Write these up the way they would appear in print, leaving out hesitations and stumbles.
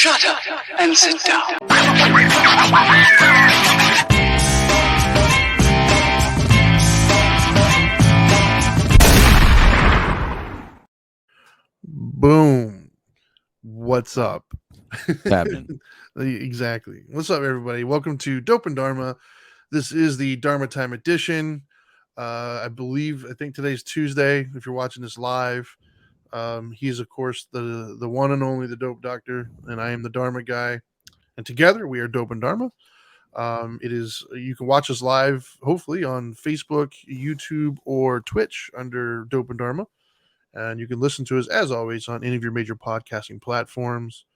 Shut up and sit down. Boom. What's up? Happening. Exactly. What's up, everybody? Welcome to Dope and Dharma. This is the Dharma Time edition. I think today's Tuesday. If you're watching this live, he's of course the one and only the Dope Doctor, and I am the Dharma guy. And together we are Dope and Dharma. You can watch us live, hopefully on Facebook, YouTube, or Twitch under Dope and Dharma. And you can listen to us, as always, on any of your major podcasting platforms.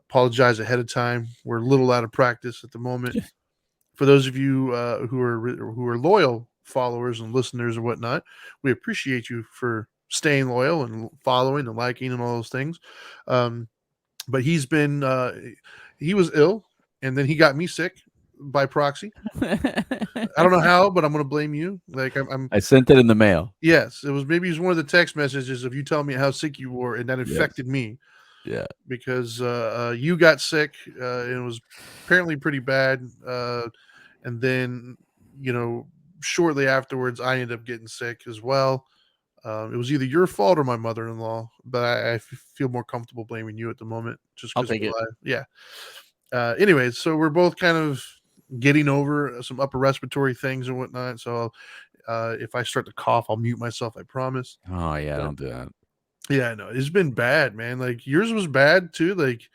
Apologize ahead of time. We're a little out of practice at the moment. For those of you who are loyal followers and listeners and whatnot, we appreciate you for staying loyal and following and liking and all those things. But he was ill, and then he got me sick by proxy. I don't know how, but I'm going to blame you. I sent it in the mail. Yes, it was one of the text messages of you telling me how sick you were, and that affected me. Yeah, because you got sick. It was apparently pretty bad, and then shortly afterwards, I ended up getting sick as well. It was either your fault or my mother-in-law, but I feel more comfortable blaming you at the moment. Just I'll take it. Yeah. Anyways, so we're both kind of getting over some upper respiratory things and whatnot. So if I start to cough, I'll mute myself. I promise. Oh yeah, don't do that. Yeah, I know. It's been bad, man. Like yours was bad too. Like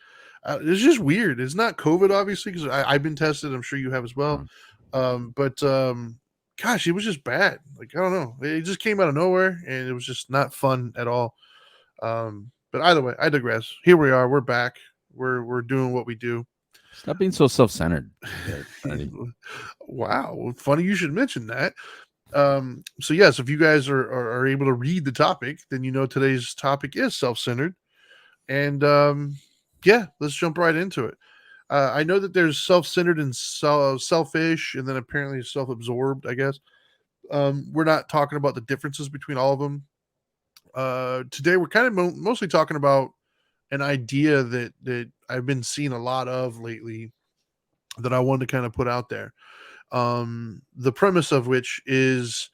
it's just weird. It's not COVID, obviously, because I've been tested. I'm sure you have as well. But gosh, it was just bad. Like I don't know. It just came out of nowhere, and it was just not fun at all. But either way, I digress. Here we are. We're back. We're doing what we do. Stop being so self-centered. Wow, funny you should mention that. So yes, if you guys are able to read the topic, then you know today's topic is self-centered. And yeah, let's jump right into it. I know that there's self-centered and selfish, and then apparently self-absorbed, I guess. We're not talking about the differences between all of them. Today we're kind of mostly talking about an idea that I've been seeing a lot of lately that I wanted to kind of put out there. The premise of which is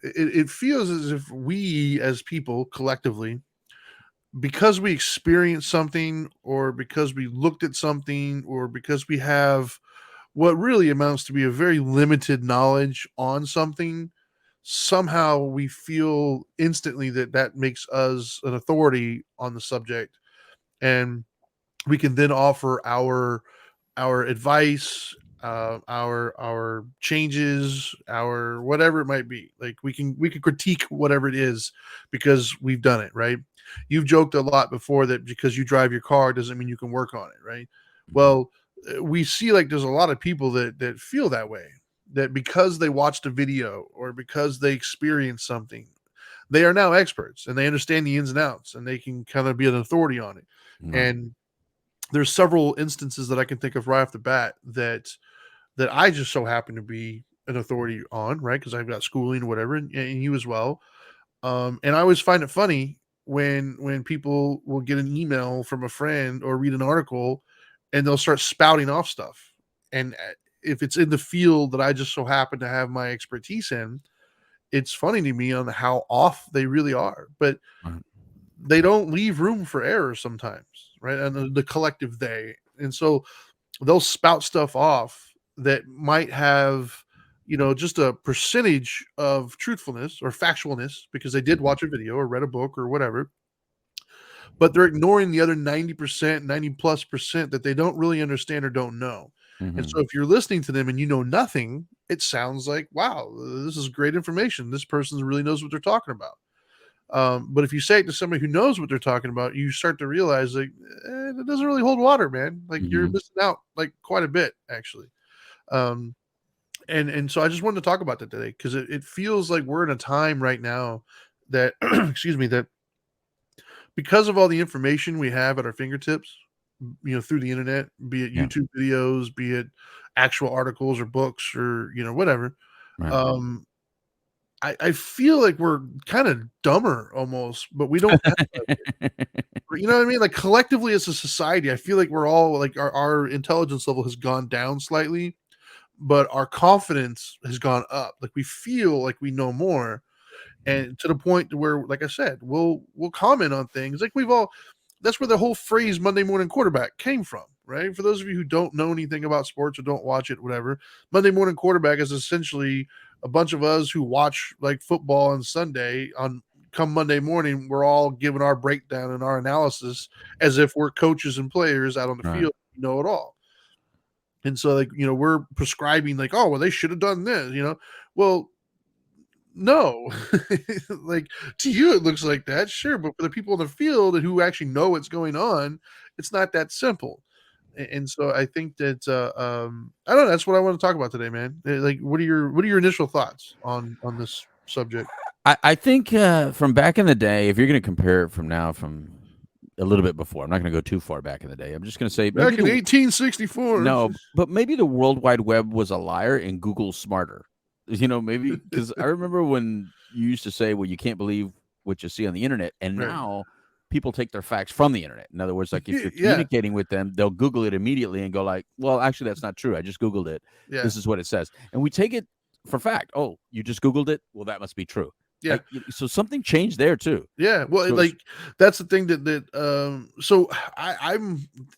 it feels as if we as people collectively, because we experienced something or because we looked at something or because we have what really amounts to be a very limited knowledge on something, somehow we feel instantly that makes us an authority on the subject, and we can then offer our advice, our changes, our whatever it might be. Like we can critique whatever it is because we've done it, right? You've joked a lot before that because you drive your car doesn't mean you can work on it, right? Well, we see like there's a lot of people that feel that way, that because they watched a video or because they experienced something, they are now experts and they understand the ins and outs and they can kind of be an authority on it. And there's several instances that I can think of right off the bat that I just so happen to be an authority on, right? Because I've got schooling or whatever, and you as well. And I always find it funny when people will get an email from a friend or read an article and they'll start spouting off stuff. And if it's in the field that I just so happen to have my expertise in, it's funny to me on how off they really are. But they don't leave room for error sometimes, right? And the collective they. And so they'll spout stuff off that might have, just a percentage of truthfulness or factualness because they did watch a video or read a book or whatever. But they're ignoring the other 90%, 90+% that they don't really understand or don't know. And so if you're listening to them and you know nothing, it sounds like, wow, this is great information. This person really knows what they're talking about. But if you say it to somebody who knows what they're talking about, you start to realize like it doesn't really hold water, man. Like you're missing out like quite a bit, actually. And so I just wanted to talk about that today because it feels like we're in a time right now that excuse me, that because of all the information we have at our fingertips, through the internet, be it YouTube videos, be it actual articles or books or whatever. I feel like we're kind of dumber almost, but we don't act like it. You know what I mean? Like collectively as a society, I feel like we're all like our intelligence level has gone down slightly, but our confidence has gone up. Like we feel like we know more, and to the point to where, like I said, we'll comment on things like we've all. That's where the whole phrase Monday morning quarterback came from, right? For those of you who don't know anything about sports or don't watch it, whatever, Monday morning quarterback is essentially a bunch of us who watch like football on Sunday on come Monday morning, we're all giving our breakdown and our analysis as if we're coaches and players out on the Right. field, know it all. And so, like, we're prescribing, like, oh, well, they should have done this. Well, no, like to you, it looks like that, sure, but for the people in the field who actually know what's going on, it's not that simple. And so I think that I don't know. That's what I want to talk about today, man. Like, what are your initial thoughts on this subject? I think from back in the day, if you're going to compare it from a little bit before, I'm not going to go too far back in the day. I'm just going to say Back in 1864. no, but maybe the World Wide Web was a liar and Google's smarter. Maybe because I remember when you used to say, well, you can't believe what you see on the internet. And Right. now people take their facts from the internet. In other words, like if you're Yeah. communicating with them, they'll Google it immediately and go like, well, actually, that's not true. I just Googled it. Yeah. This is what it says. And we take it for fact. Oh, you just Googled it? Well, that must be true. Yeah. So something changed there too. Yeah. Well, So like that's the thing so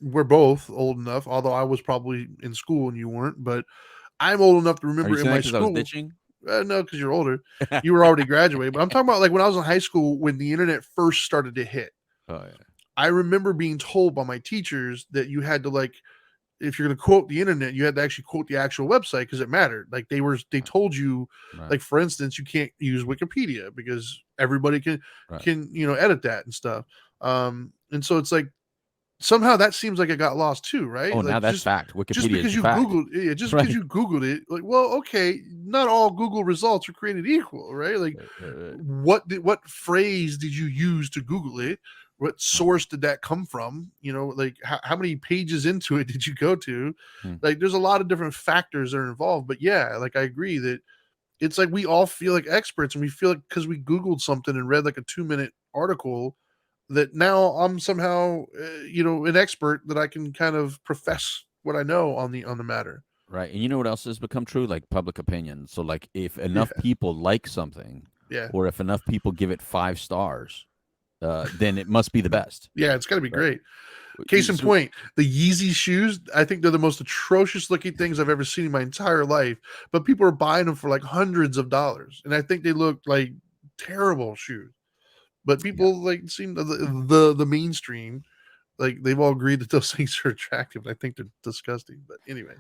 we're both old enough, although I was probably in school and you weren't, but I'm old enough to are remember you in saying my that 'cause I was school. ditching? No, because you're older. You were already graduated. But I'm talking about like when I was in high school when the internet first started to hit. Oh yeah. I remember being told by my teachers that you had to, like, if you're going to quote the internet, you had to actually quote the actual website because it mattered. Like they told you, Right. like, for instance, you can't use Wikipedia because everybody can edit that and stuff. And so it's like somehow that seems like it got lost too, right? Oh, Like now that's fact. Wikipedia just because is you fact. Googled it, just Right. because you Googled it, like, well, okay, not all Google results are created equal, right? Like, what phrase did you use to Google it? What source did that come from? Like how many pages into it did you go to? Like, there's a lot of different factors that are involved. But yeah, like I agree that it's like we all feel like experts, and we feel like because we Googled something and read like a 2-minute article that now I'm somehow an expert that I can kind of profess what I know on the matter. Right. And you know what else has become true? Like public opinion. So like if enough people like something, Yeah. or if enough people give it 5 stars, then it must be the best. Yeah, it's got to be Right. great. Case in point, the Yeezy shoes, I think they're the most atrocious looking things I've ever seen in my entire life, but people are buying them for like hundreds of dollars, and I think they look like terrible shoes. But people like seem the mainstream, like they've all agreed that those things are attractive. And I think they're disgusting. But anyways,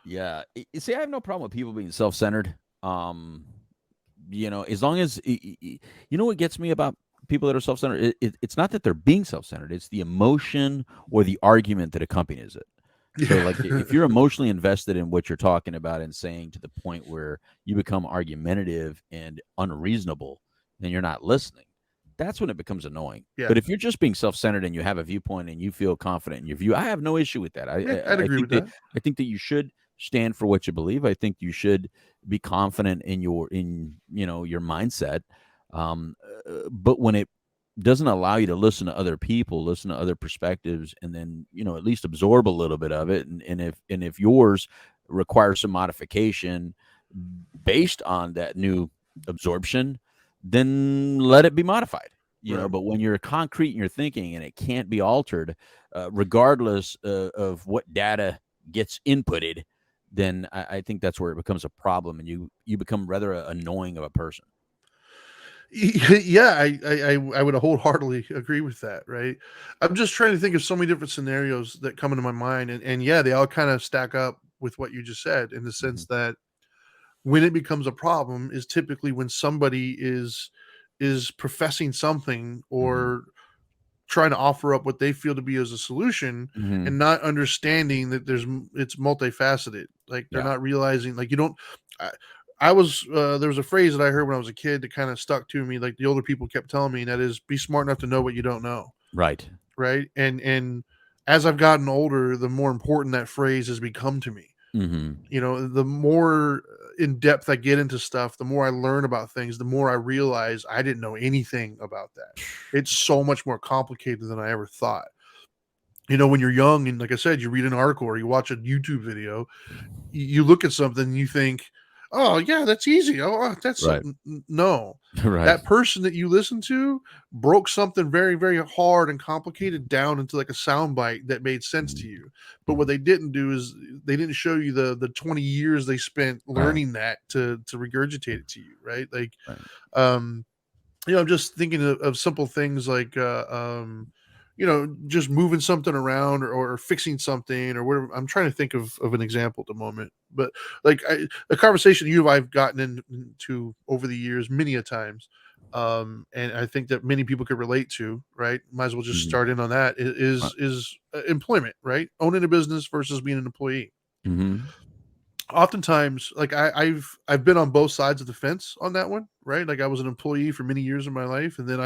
Yeah. See, I have no problem with people being self-centered. As long as what gets me about people that are self-centered, it's not that they're being self-centered, it's the emotion or the argument that accompanies it. So like if you're emotionally invested in what you're talking about and saying to the point where you become argumentative and unreasonable, then you're not listening. That's when it becomes annoying. Yeah. But if you're just being self-centered and you have a viewpoint and you feel confident in your view, I have no issue with that. I'd agree with that. I think that you should stand for what you believe. I think you should be confident in your mindset. But when it doesn't allow you to listen to other people, listen to other perspectives, and then at least absorb a little bit of it, and if yours requires some modification based on that new absorption, then let it be modified. Right. But when you're concrete in your thinking and it can't be altered, regardless of what data gets inputted, then I think that's where it becomes a problem, and you become rather annoying of a person. Yeah, I would wholeheartedly agree with that. Right. I'm just trying to think of so many different scenarios that come into my mind, and yeah, they all kind of stack up with what you just said in the sense that when it becomes a problem is typically when somebody is professing something or trying to offer up what they feel to be as a solution and not understanding that it's multifaceted. Like they're not realizing, like, you don't, I was, there was a phrase that I heard when I was a kid that kind of stuck to me. Like the older people kept telling me, and that is be smart enough to know what you don't know. Right. Right. And as I've gotten older, the more important that phrase has become to me. The more in depth I get into stuff, the more I learn about things, the more I realize I didn't know anything about that. It's so much more complicated than I ever thought. When you're young and like I said, you read an article or you watch a YouTube video, you look at something and you think, oh yeah, that's easy. That's Right. no. Right. That person that you listen to broke something very, very hard and complicated down into like a soundbite that made sense to you. But what they didn't do is they didn't show you the 20 years they spent learning that to regurgitate it to you, right? Like, Right. I'm just thinking of simple things like just moving something around or fixing something or whatever. I'm trying to think of an example at the moment, but like a conversation you and I've gotten into over the years many a times, and I think that many people could relate to. Right, might as well just start in on that. Is employment, right? Owning a business versus being an employee. Oftentimes, like I've been on both sides of the fence on that one, right? Like I was an employee for many years of my life, and then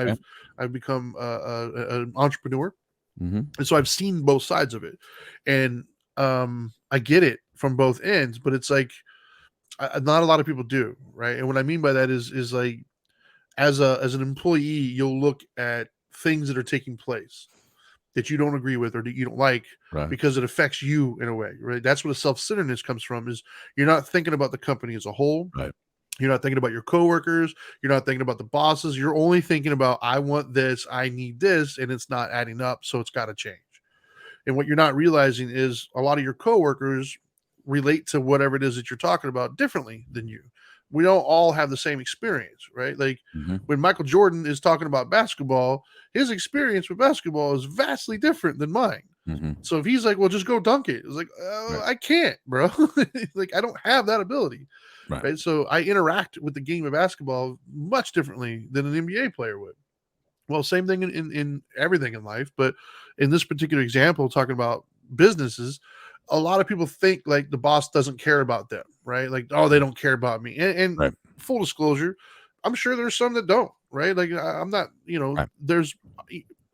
I've become an entrepreneur, and so I've seen both sides of it, and I get it from both ends. But it's like not a lot of people do, right? And what I mean by that is like as an employee, you'll look at things that are taking place that you don't agree with or that you don't like because it affects you in a way, right? That's where the self-centeredness comes from, is you're not thinking about the company as a whole. Right. You're not thinking about your coworkers. You're not thinking about the bosses. You're only thinking about, I want this, I need this, and it's not adding up, so it's got to change. And what you're not realizing is a lot of your coworkers relate to whatever it is that you're talking about differently than you. We don't all have the same experience, right? Like when Michael Jordan is talking about basketball, his experience with basketball is vastly different than mine. So if he's like, well, just go dunk it, it's like, I can't, bro. Like, I don't have that ability. Right. So I interact with the game of basketball much differently than an NBA player would. Well, same thing in everything in life, but in this particular example, talking about businesses, a lot of people think like the boss doesn't care about them, right? Like, oh, they don't care about me. And full disclosure, I'm sure there's some that don't, right? Like I'm not, there's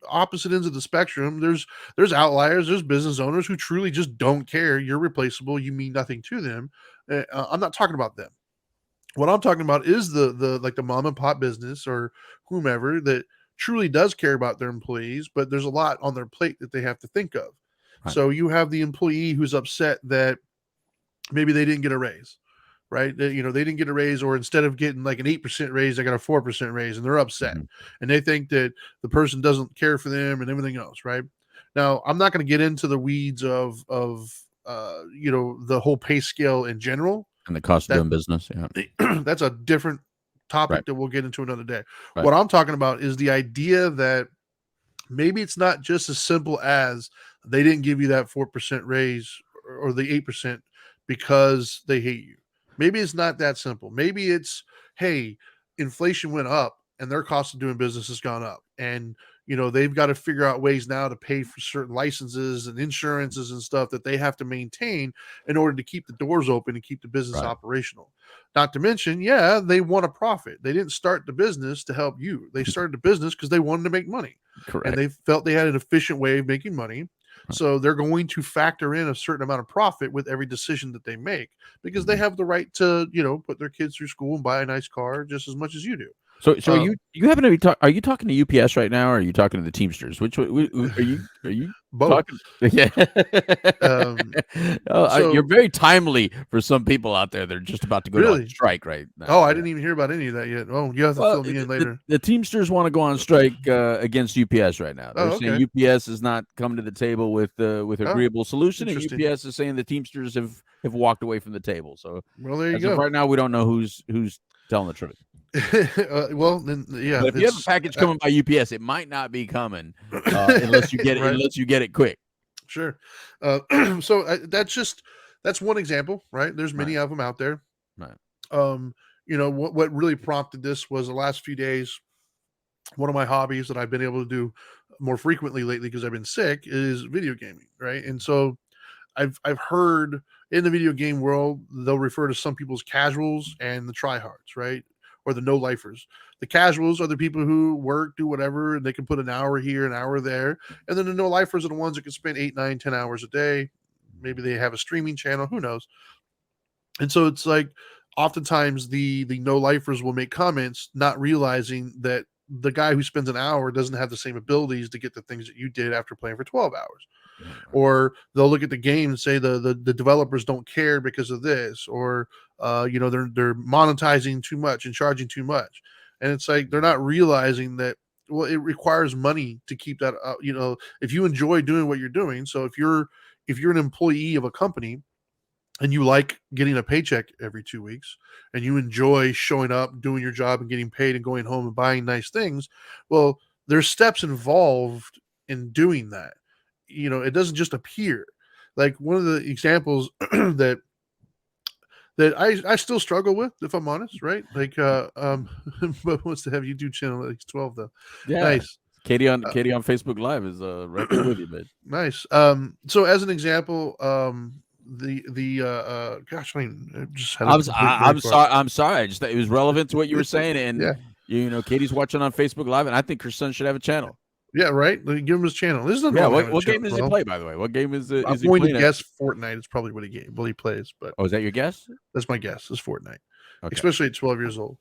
opposite ends of the spectrum. There's outliers, there's business owners who truly just don't care. You're replaceable. You mean nothing to them. I'm not talking about them. What I'm talking about is the like the mom and pop business or whomever that truly does care about their employees, but there's a lot on their plate that they have to think of. So you have the employee who's upset that maybe they didn't get a raise, right? They didn't get a raise, or instead of getting like an 8% raise, they got a 4% raise, and they're upset. And they think that the person doesn't care for them and everything else, right? Now, I'm not going to get into the weeds of the whole pay scale in general. And the cost of doing business. Yeah. That's a different topic that we'll get into another day. What I'm talking about is the idea that maybe it's not just as simple as they didn't give you that 4% raise or the 8% because they hate you. Maybe it's not that simple. Maybe it's, hey, inflation went up and their cost of doing business has gone up. And, they've got to figure out ways now to pay for certain licenses and insurances and stuff that they have to maintain in order to keep the doors open and keep the business operational. Not to mention, they want a profit. They didn't start the business to help you. They started the business because they wanted to make money. Correct. And they felt they had an efficient way of making money. So they're going to factor in a certain amount of profit with every decision that they make because they have the right to, put their kids through school and buy a nice car just as much as you do. So you happen to be are you talking to UPS right now, or are you talking to the Teamsters? Which are you both? Talking? Yeah. You're very timely for some people out there. They're just about to go on strike right now. Oh, I didn't even hear about any of that yet. Oh, you have to fill me in later. The Teamsters want to go on strike against UPS right now. They're saying UPS has not come to the table with agreeable solution, and UPS is saying the Teamsters have walked away from the table. So there you go. Right now, we don't know who's telling the truth. Well, then, yeah. But if you have a package coming by UPS, it might not be coming unless you get it. Unless you get it quick. Sure. So that's one example, right? There's many of them out there. Right. What really prompted this was the last few days. One of my hobbies that I've been able to do more frequently lately because I've been sick is video gaming, right? And so I've heard in the video game world they'll refer to some people as casuals and the tryhards, right? Or the no-lifers. The casuals are the people who work, do whatever, and they can put an hour here, an hour there. And then the no-lifers are the ones that can spend 8, 9, 10 hours a day. Maybe they have a streaming channel, who knows? And so it's like oftentimes the no lifers will make comments not realizing that the guy who spends an hour doesn't have the same abilities to get the things that you did after playing for 12 hours. Or they'll look at the game and say the developers don't care because of this, or they're monetizing too much and charging too much. And it's like they're not realizing that, well, it requires money to keep that up. If you enjoy doing what you're doing, so if you're an employee of a company and you like getting a paycheck every 2 weeks and you enjoy showing up, doing your job and getting paid and going home and buying nice things, well, there's steps involved in doing that. It doesn't just appear. Like one of the examples that I still struggle with, if I'm honest, right? Like but wants to have YouTube channel at 12 though. Yeah. Nice. Katie on Facebook Live is right there with you, man. Nice. So as an example, gosh, I just had I'm sorry. I just thought it was relevant to what you were saying, and Katie's watching on Facebook Live, and I think her son should have a channel. Yeah, right. Give him his channel. This is what game does he play, by the way? What game is it? I'm going to guess Fortnite is probably what he plays. But is that your guess? That's my guess. Is Fortnite, okay. Especially at 12 years old.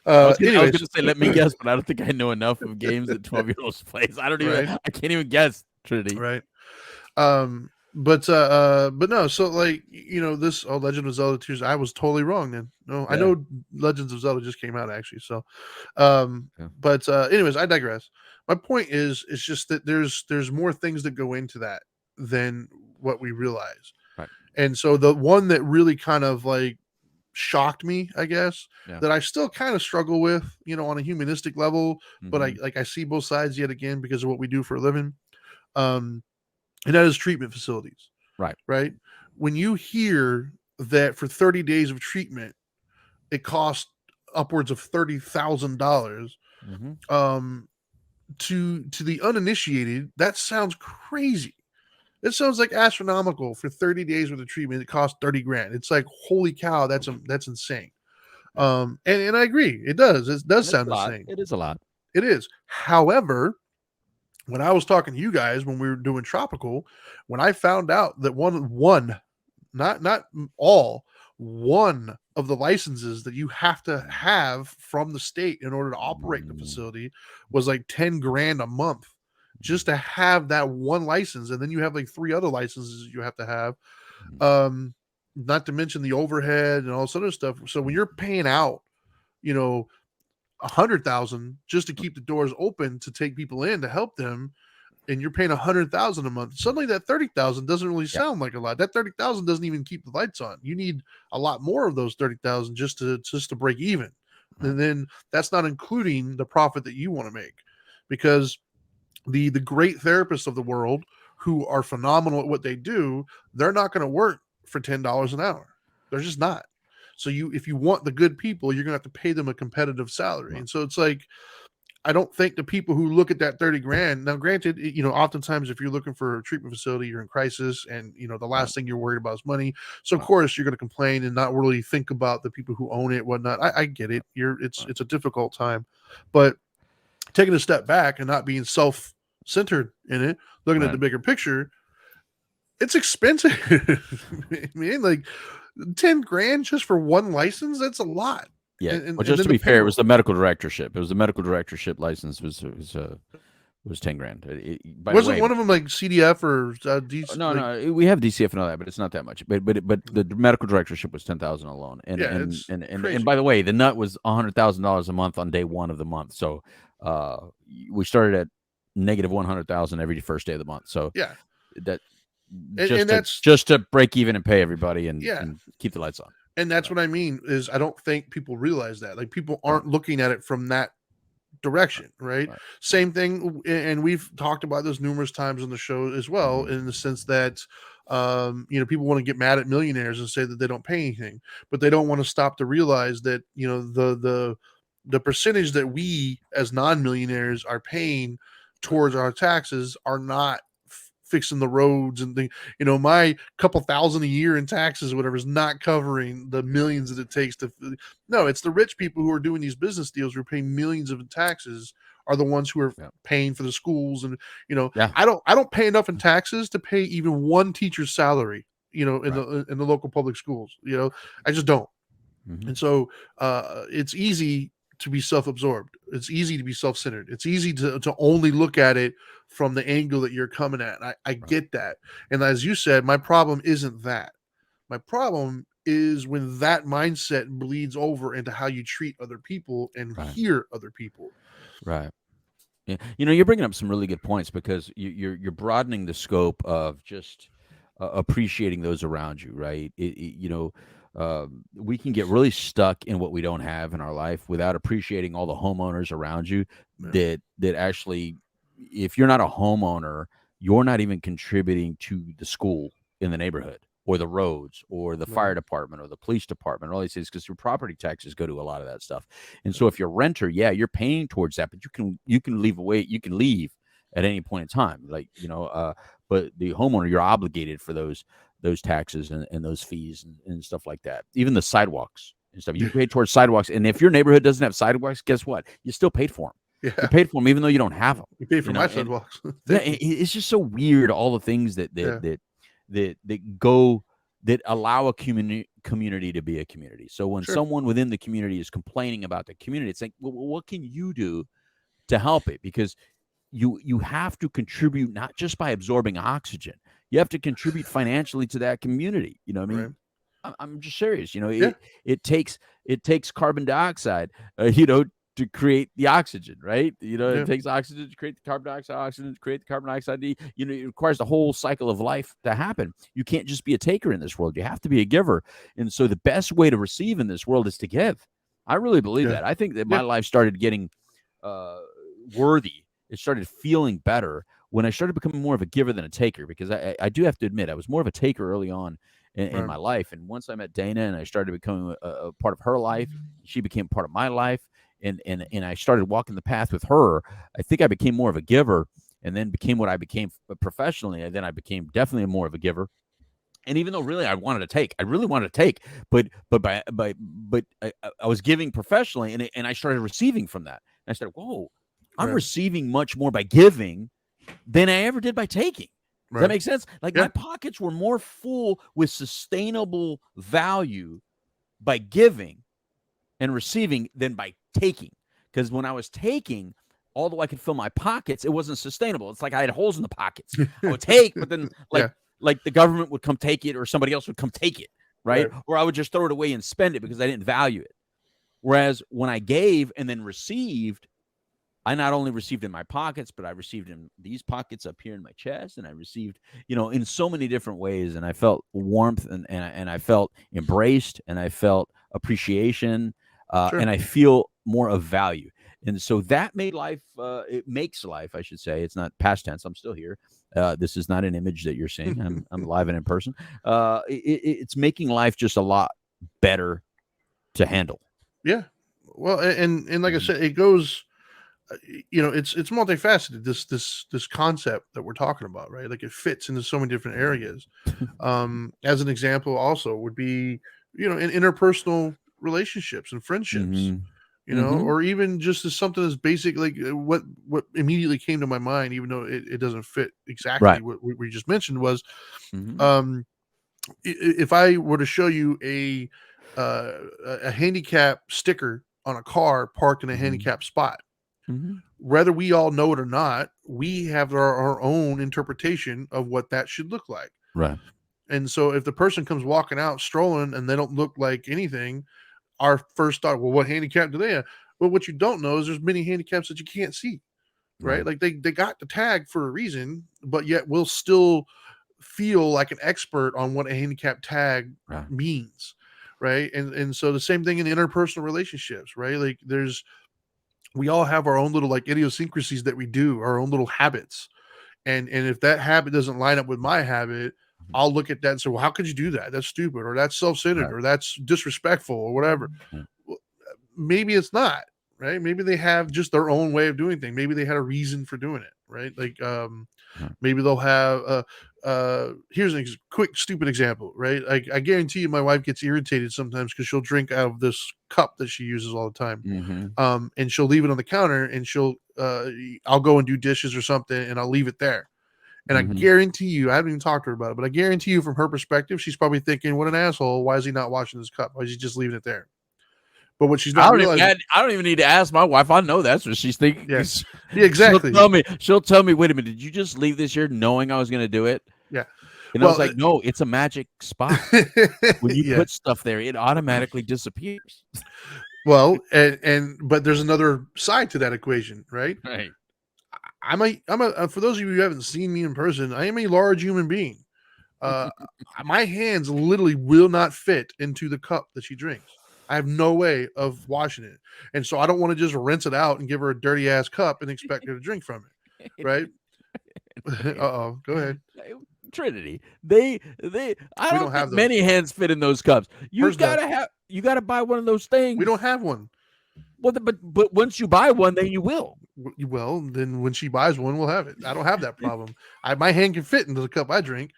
I was going to say let me guess, but I don't think I know enough of games that 12-year-olds plays. I don't even. Right? I can't even guess. Trinity. Right. But no. So like this Legend of Zelda Tears. I was totally wrong then. No, yeah. I know Legends of Zelda just came out actually. So, but anyways, I digress. My point is, it's just that there's more things that go into that than what we realize. Right. And so the one that really kind of like shocked me, I guess, that I still kind of struggle with, on a humanistic level, but I see both sides yet again because of what we do for a living. And that is treatment facilities. Right. Right. When you hear that for 30 days of treatment, it costs upwards of $30,000, to the uninitiated, that sounds crazy. It sounds like astronomical. For 30 days worth of treatment, it costs $30,000. It's like, holy cow, that's insane. And I agree, it does. It does sound insane. It is a lot. It is. However, when I was talking to you guys when we were doing Tropical, when I found out that one, not all, one of the licenses that you have to have from the state in order to operate the facility was like $10,000 a month just to have that one license. And then you have like 3 other licenses you have to have. Not to mention the overhead and all this other stuff. So when you're paying out, $100,000 just to keep the doors open to take people in to help them, and you're paying $100,000 a month, suddenly that $30,000 doesn't really sound like a lot. That $30,000 doesn't even keep the lights on. You need a lot more of those $30,000 just to break even. And then that's not including the profit that you want to make, because the great therapists of the world who are phenomenal at what they do, they're not going to work for $10 an hour. They're just not. So if you want the good people, you're going to have to pay them a competitive salary. Right. And so it's like, I don't think the people who look at that $30,000, now granted, oftentimes if you're looking for a treatment facility, you're in crisis, and the last thing you're worried about is money. So of course you're going to complain and not really think about the people who own it, whatnot. I get it. It's a difficult time, but taking a step back and not being self-centered in it, looking at the bigger picture, it's expensive. I mean, like $10,000 just for one license, that's a lot. Yeah. Well, just to be fair, it was the medical directorship. It was the medical directorship license was $10,000. Wasn't one of them like CDF or DC? No, we have DCF and all that, but it's not that much. But the medical directorship was $10,000 alone. And by the way, the nut was $100,000 a month on day one of the month. So we started at negative $100,000 every first day of the month. So yeah, that's just to break even and pay everybody and keep the lights on. And that's what I mean is I don't think people realize that. Like, people aren't looking at it from that direction, right? Same thing, and we've talked about this numerous times on the show as well, in the sense that people want to get mad at millionaires and say that they don't pay anything, but they don't want to stop to realize that the percentage that we as non-millionaires are paying towards our taxes are not fixing the roads and my couple thousand a year in taxes, whatever, is not covering the millions that it takes to. No, it's the rich people who are doing these business deals who are paying millions of taxes are the ones who are paying for the schools. And I don't pay enough in taxes to pay even one teacher's salary in the local public schools. I just don't. Mm-hmm. And so it's easy to be self-absorbed. It's easy to be self-centered. It's easy to only look at it from the angle that you're coming at. I Right. get that. And as you said, my problem isn't that. My problem is when that mindset bleeds over into how you treat other people and Right. hear other people. Right. Yeah. You're bringing up some really good points because you're broadening the scope of just appreciating those around you, right? We can get really stuck in what we don't have in our life without appreciating all the homeowners around you. Yeah. That actually, if you're not a homeowner, you're not even contributing to the school in the neighborhood, or the roads, or the fire Right. department, or the police department, or all these things, because your property taxes go to a lot of that stuff. And so if you're a renter, yeah, you're paying towards that, but you can leave at any point in time. But the homeowner, you're obligated for those taxes and those fees and stuff like that. Even the sidewalks and stuff. You pay towards sidewalks. And if your neighborhood doesn't have sidewalks, guess what? You still paid for them. You Yeah. paid for them even though you don't have them. You pay for my And sidewalks. yeah, it's just so weird, all the things that Yeah. that allow a community to be a community. So when Sure. someone within the community is complaining about the community, it's like, well, what can you do to help it? Because you have to contribute, not just by absorbing oxygen. You have to contribute financially to that community. You know what I mean? Right. I'm just serious. Yeah. It takes carbon dioxide, to create the oxygen, right? Yeah. It takes oxygen to create the carbon dioxide, oxygen to create the carbon dioxide. It requires the whole cycle of life to happen. You can't just be a taker in this world. You have to be a giver. And so the best way to receive in this world is to give. I really believe Yeah. that. I think that Yeah. my life started getting worthy. It started feeling better when I started becoming more of a giver than a taker, because I do have to admit, I was more of a taker early on in Right. my life. And once I met Dana and I started becoming a part of her life, she became part of my life. And I started walking the path with her. I think I became more of a giver, and then became what I became professionally. And then I became definitely more of a giver. And even though really I really wanted to take, but I was giving professionally, and I started receiving from that. And I started, whoa, I'm Right. receiving much more by giving than I ever did by taking. Does that Right. make sense? Like, Yeah. my pockets were more full with sustainable value by giving and receiving than by taking. Because when I was taking, although I could fill my pockets, it wasn't sustainable. It's like I had holes in the pockets. I would take, but then Yeah. like the government would come take it, or somebody else would come take it, right? Right. Or I would just throw it away and spend it because I didn't value it. Whereas when I gave and then received, I not only received in my pockets, but I received in these pockets up here in my chest, and I received, in so many different ways. And I felt warmth, and I felt embraced, and I felt appreciation, Sure. and I feel more of value. And so that made life, it makes life, I should say. It's not past tense. I'm still here. This is not an image that you're seeing. I'm live and in person. It's making life just a lot better to handle. Yeah. Well, and like I said, it goes. It's multifaceted. This concept that we're talking about, right? Like, it fits into so many different areas. As an example, also would be, in interpersonal relationships and friendships. Mhm. Or even just as something as basic, like what immediately came to my mind, even though it doesn't fit exactly Right. what we just mentioned, was Mhm. um, if I were to show you a handicap sticker on a car parked in a Mhm. handicap spot, Mhm. whether we all know it or not, we have our own interpretation of what that should look like. Right. And so if the person comes walking out strolling and they don't look like anything, our first thought, well, what handicap do they have? Well, what you don't know is there's many handicaps that you can't see, right? Right. Like, they got the tag for a reason, but yet we'll still feel like an expert on what a handicap tag Right. means, right? And so the same thing in interpersonal relationships, right? Like, we all have our own little, like, idiosyncrasies that we do, our own little habits. And if that habit doesn't line up with my habit, I'll look at that and say, well, how could you do that? That's stupid, or that's self-centered, Right. or that's disrespectful, or whatever. Right. Well, maybe it's not, right? Maybe they have just their own way of doing things. Maybe they had a reason for doing it, right? Like, Right. maybe they'll have here's a quick stupid example, right? I guarantee you my wife gets irritated sometimes because she'll drink out of this cup that she uses all the time. Mhm. And she'll leave it on the counter, and I'll go and do dishes or something, and I'll leave it there. And I Mhm. guarantee you, I haven't even talked to her about it, but I guarantee you, from her perspective, she's probably thinking, what an asshole. Why is he not washing his cup? Why is he just leaving it there? But what she's not realizing, I don't even need to ask my wife. I know that's what she's thinking. Yes. Yeah, exactly. She'll tell me, wait a minute, did you just leave this here knowing I was going to do it? Yeah. And I was like, no, it's a magic spot. When you Yeah. put stuff there, it automatically disappears. Well, but there's another side to that equation, right? Right. I'm a for those of you who haven't seen me in person, I am a large human being. My hands literally will not fit into the cup that she drinks. I have no way of washing it. And so I don't want to just rinse it out and give her a dirty ass cup and expect her to drink from it. Right? Uh-oh. Go ahead. Trinity. I don't have think many hands fit in those cups. You gotta buy one of those things. We don't have one. Well, but once you buy one, then you will. Well, then when she buys one, we'll have it. I don't have that problem. My hand can fit into the cup I drink.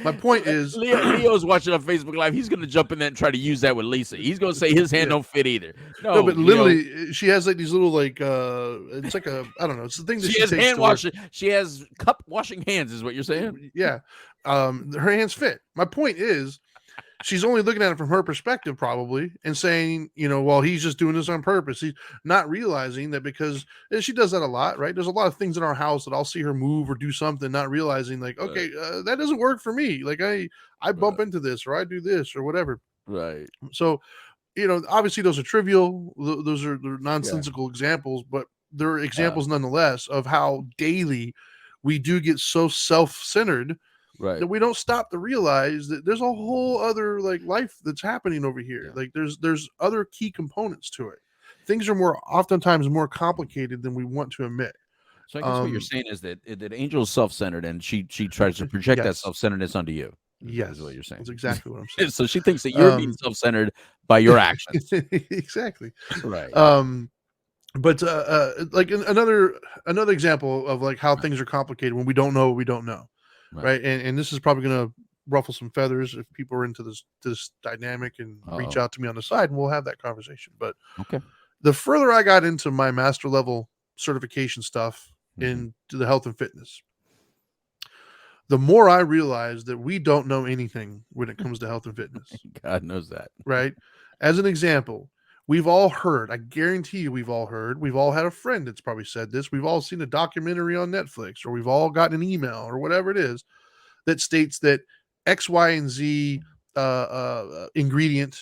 My point is, Leo's watching on Facebook Live. He's going to jump in there and try to use that with Lisa. He's going to say his hand don't fit either. No, but literally, she has like these little it's like I don't know. It's the thing that she has takes hand washing. She has cup washing hands, is what you're saying? Yeah, her hands fit. My point is, she's only looking at it from her perspective, probably, and saying, well, he's just doing this on purpose. He's not realizing that because she does that a lot, right? There's a lot of things in our house that I'll see her move or do something, not realizing like, okay, that doesn't work for me. Like I bump into this or I do this or whatever. Right. So, obviously those are trivial. They're nonsensical examples, but they're examples nonetheless of how daily we do get so self-centered. Right. That we don't stop to realize that there's a whole other life that's happening over here. Like there's other key components to it. Things are oftentimes more complicated than we want to admit. So I guess what you're saying is that Angel's self-centered and she tries to project that self-centeredness onto you. Yes, is what you're saying. That's exactly what I'm saying. So she thinks that you're being self-centered by your actions. Exactly. Right. But like another example of like how things are complicated when we don't know what we don't know. Right. And this is probably going to ruffle some feathers if people are into this dynamic and reach out to me on the side, and we'll have that conversation. But okay, the further I got into my master level certification stuff into the health and fitness, the more I realized that we don't know anything when it comes to health and fitness. God knows that. Right. As an example, we've all heard, I guarantee you we've all had a friend that's probably said this. We've all seen a documentary on Netflix, or we've all gotten an email or whatever it is that states that X, Y, and Z ingredient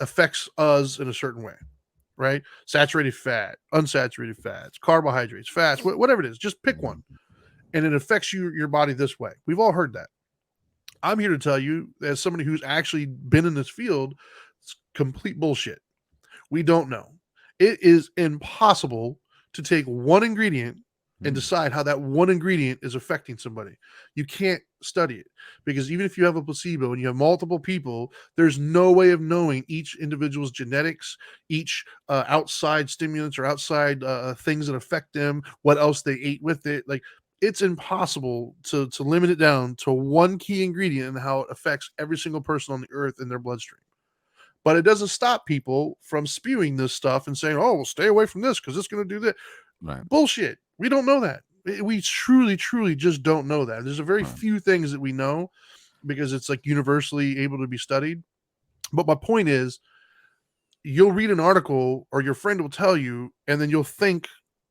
affects us in a certain way, right? Saturated fat, unsaturated fats, carbohydrates, fats, whatever it is, just pick one. And it affects your body this way. We've all heard that. I'm here to tell you, as somebody who's actually been in this field, it's complete bullshit. We don't know. It is impossible to take one ingredient and decide how that one ingredient is affecting somebody. You can't study it, because even if you have a placebo and you have multiple people, there's no way of knowing each individual's genetics, each outside stimulants or outside things that affect them, what else they ate with it. Like, it's impossible to limit it down to one key ingredient and how it affects every single person on the earth in their bloodstream. But it doesn't stop people from spewing this stuff and saying, oh, well, stay away from this because it's going to do that. Right. Bullshit. We don't know that. We truly, truly just don't know that. There's a very few things that we know because it's like universally able to be studied. But my point is, you'll read an article or your friend will tell you, and then you'll think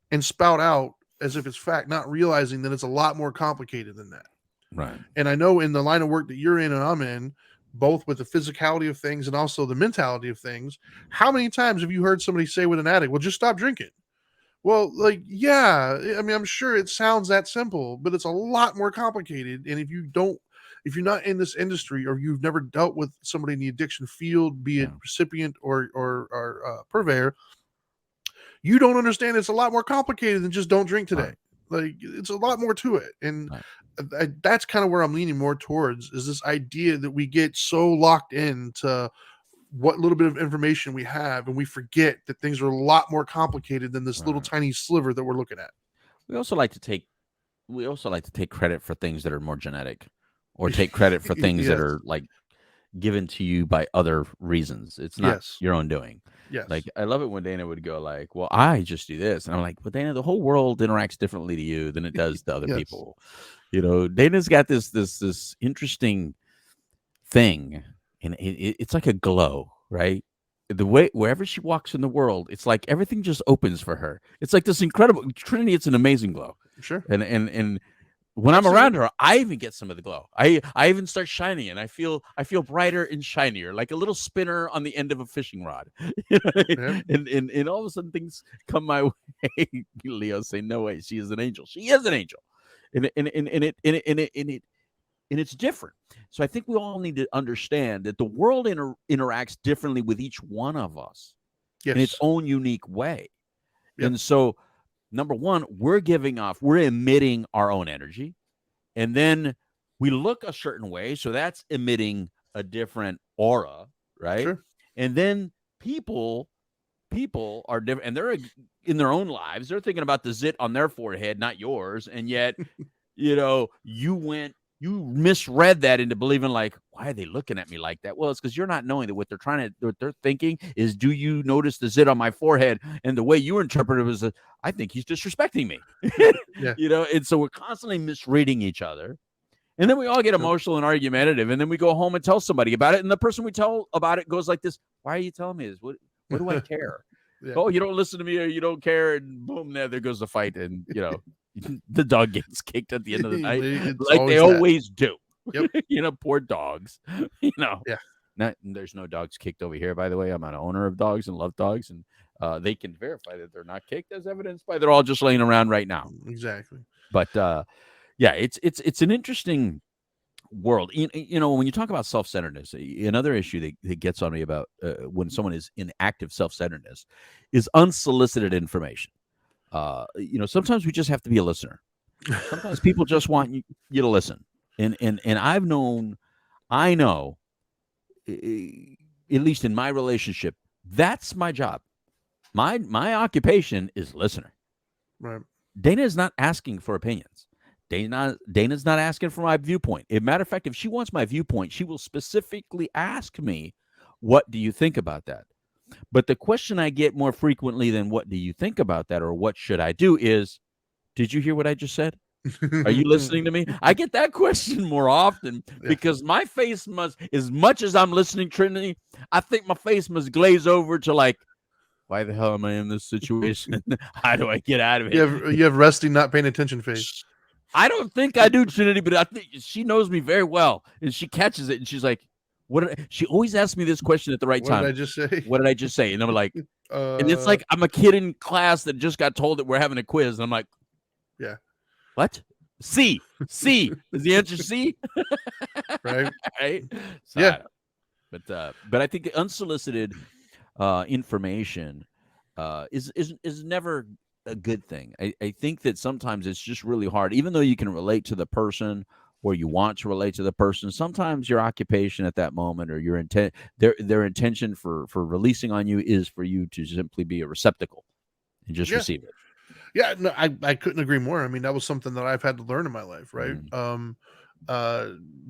and spout out as if it's fact, not realizing that it's a lot more complicated than that. Right. And I know in the line of work that you're in and I'm in, both with the physicality of things and also the mentality of things, how many times have you heard somebody say with an addict, well, just stop drinking? Well, like, yeah, I mean, I'm sure it sounds that simple, but it's a lot more complicated. And if you're not in this industry, or you've never dealt with somebody in the addiction field, be it recipient or purveyor, you don't understand it's a lot more complicated than just don't drink today. Like, it's a lot more to it. And that's kind of where I'm leaning more towards, is this idea that we get so locked into what little bit of information we have, and we forget that things are a lot more complicated than this little tiny sliver that we're looking at. We also like to take credit for things that are more genetic, or take credit for things that are like given to you by other reasons. It's not your own doing. Yes. Like, I love it when Dana would go like, well, I just do this. And I'm like, well, Dana, the whole world interacts differently to you than it does to other people. You know, Dana's got this interesting thing, and it's like a glow, right? the way wherever she walks in the world, it's like everything just opens for her. It's like this incredible Trinity. It's an amazing glow, Sure. and when I'm I've seen around it. her, I even get some of the glow. I even start shining, and I feel brighter and shinier, like a little spinner on the end of a fishing rod. Yeah. And all of a sudden things come my way. Leo say, "No way, she is an angel. She is an angel," and it's different. So I think we all need to understand that the world interacts differently with each one of us in its Yes. own unique way. Yep. And so, number one, we're emitting our own energy, and then we look a certain way, so that's emitting a different aura, right? Sure. And then people are different, and they're in their own lives. They're thinking about the zit on their forehead, not yours, and yet, you misread that into believing like, why are they looking at me like that? Well, it's because you're not knowing that what they're thinking is, do you notice the zit on my forehead? And the way you interpret it was, I think he's disrespecting me. Yeah. And so we're constantly misreading each other. And then we all get emotional and argumentative, and then we go home and tell somebody about it. And the person we tell about it goes like this: why are you telling me this? What do I care? Yeah. Oh, you don't listen to me, or you don't care, and boom, there goes the fight. And the dog gets kicked at the end of the night, It's like they that. always do. Yep. Poor dogs. Yeah. There's no dogs kicked over here, by the way. I'm an owner of dogs and love dogs, and they can verify that they're not kicked, as evidenced by they're all just laying around right now. Exactly. But yeah, it's an interesting world. When you talk about self-centeredness, another issue that gets on me about when someone is in active self-centeredness is unsolicited information. Sometimes we just have to be a listener. Sometimes people just want you to listen. And I know, at least in my relationship, that's my job. My occupation is listener. Right. Dana is not asking for opinions. Dana's not asking for my viewpoint. As a matter of fact, if she wants my viewpoint, she will specifically ask me, what do you think about that? But the question I get more frequently than what do you think about that, or what should I do, is, did you hear what I just said? Are you listening to me? I get that question more often because my face must, as much as I'm listening, Trinity, I think my face must glaze over to like, why the hell am I in this situation? How do I get out of it? You have resting, not paying attention face. I don't think I do, Trinity, but I think she knows me very well, and she catches it, and she's like, she always asks me this question at the right time. What did I just say? What did I just say? And I'm like, and it's like I'm a kid in class that just got told that we're having a quiz, and I'm like, yeah, what? C. Is the answer C? Right. Right. So, yeah. But I think unsolicited information is never a good thing. I think that sometimes it's just really hard, even though you can relate to the person, or you want to relate to the person. Sometimes your occupation at that moment, or your intent, their intention for releasing on you, is for you to simply be a receptacle and just receive it. Yeah, no, I couldn't agree more. I mean, that was something that I've had to learn in my life, right?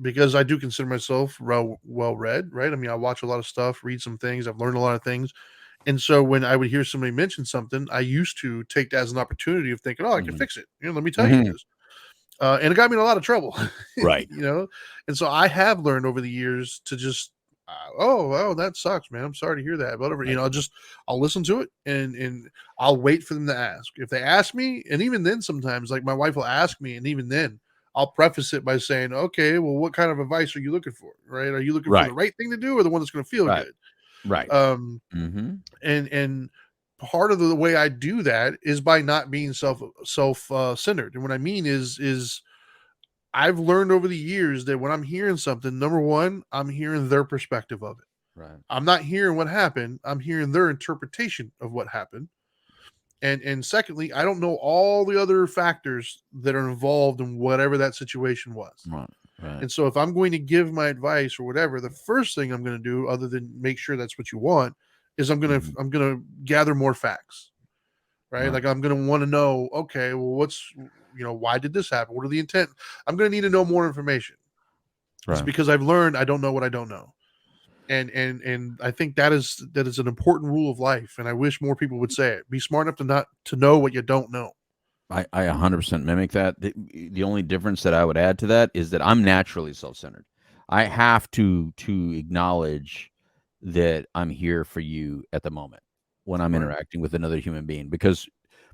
Because I do consider myself well read, right? I mean, I watch a lot of stuff, read some things, I've learned a lot of things. And so when I would hear somebody mention something, I used to take that as an opportunity of thinking, I can fix it. Let me tell you this. And it got me in a lot of trouble. Right. And so I have learned over the years to just, that sucks, man. I'm sorry to hear that. Whatever, Right. I'll listen to it and I'll wait for them to ask. If they ask me, and even then sometimes, like, my wife will ask me, and even then I'll preface it by saying, okay, well, what kind of advice are you looking for? Right. Are you looking for the right thing to do, or the one that's going to feel good? Right. And part of the way I do that is by not being self-centered. And what I mean is I've learned over the years that when I'm hearing something, number one, I'm hearing their perspective of it. Right. I'm not hearing what happened. I'm hearing their interpretation of what happened. And secondly, I don't know all the other factors that are involved in whatever that situation was. Right. And so if I'm going to give my advice or whatever, the first thing I'm going to do, other than make sure that's what you want, is I'm going to gather more facts, right? Like, I'm going to want to know, okay, well, why did this happen? What are the intent? I'm going to need to know more information. It's because I've learned I don't know what I don't know. And I think that is an important rule of life. And I wish more people would say it. Be smart enough to know what you don't know. I 100% mimic that. The only difference that I would add to that is that I'm naturally self-centered. I have to acknowledge that I'm here for you at the moment when I'm Right. interacting with another human being, because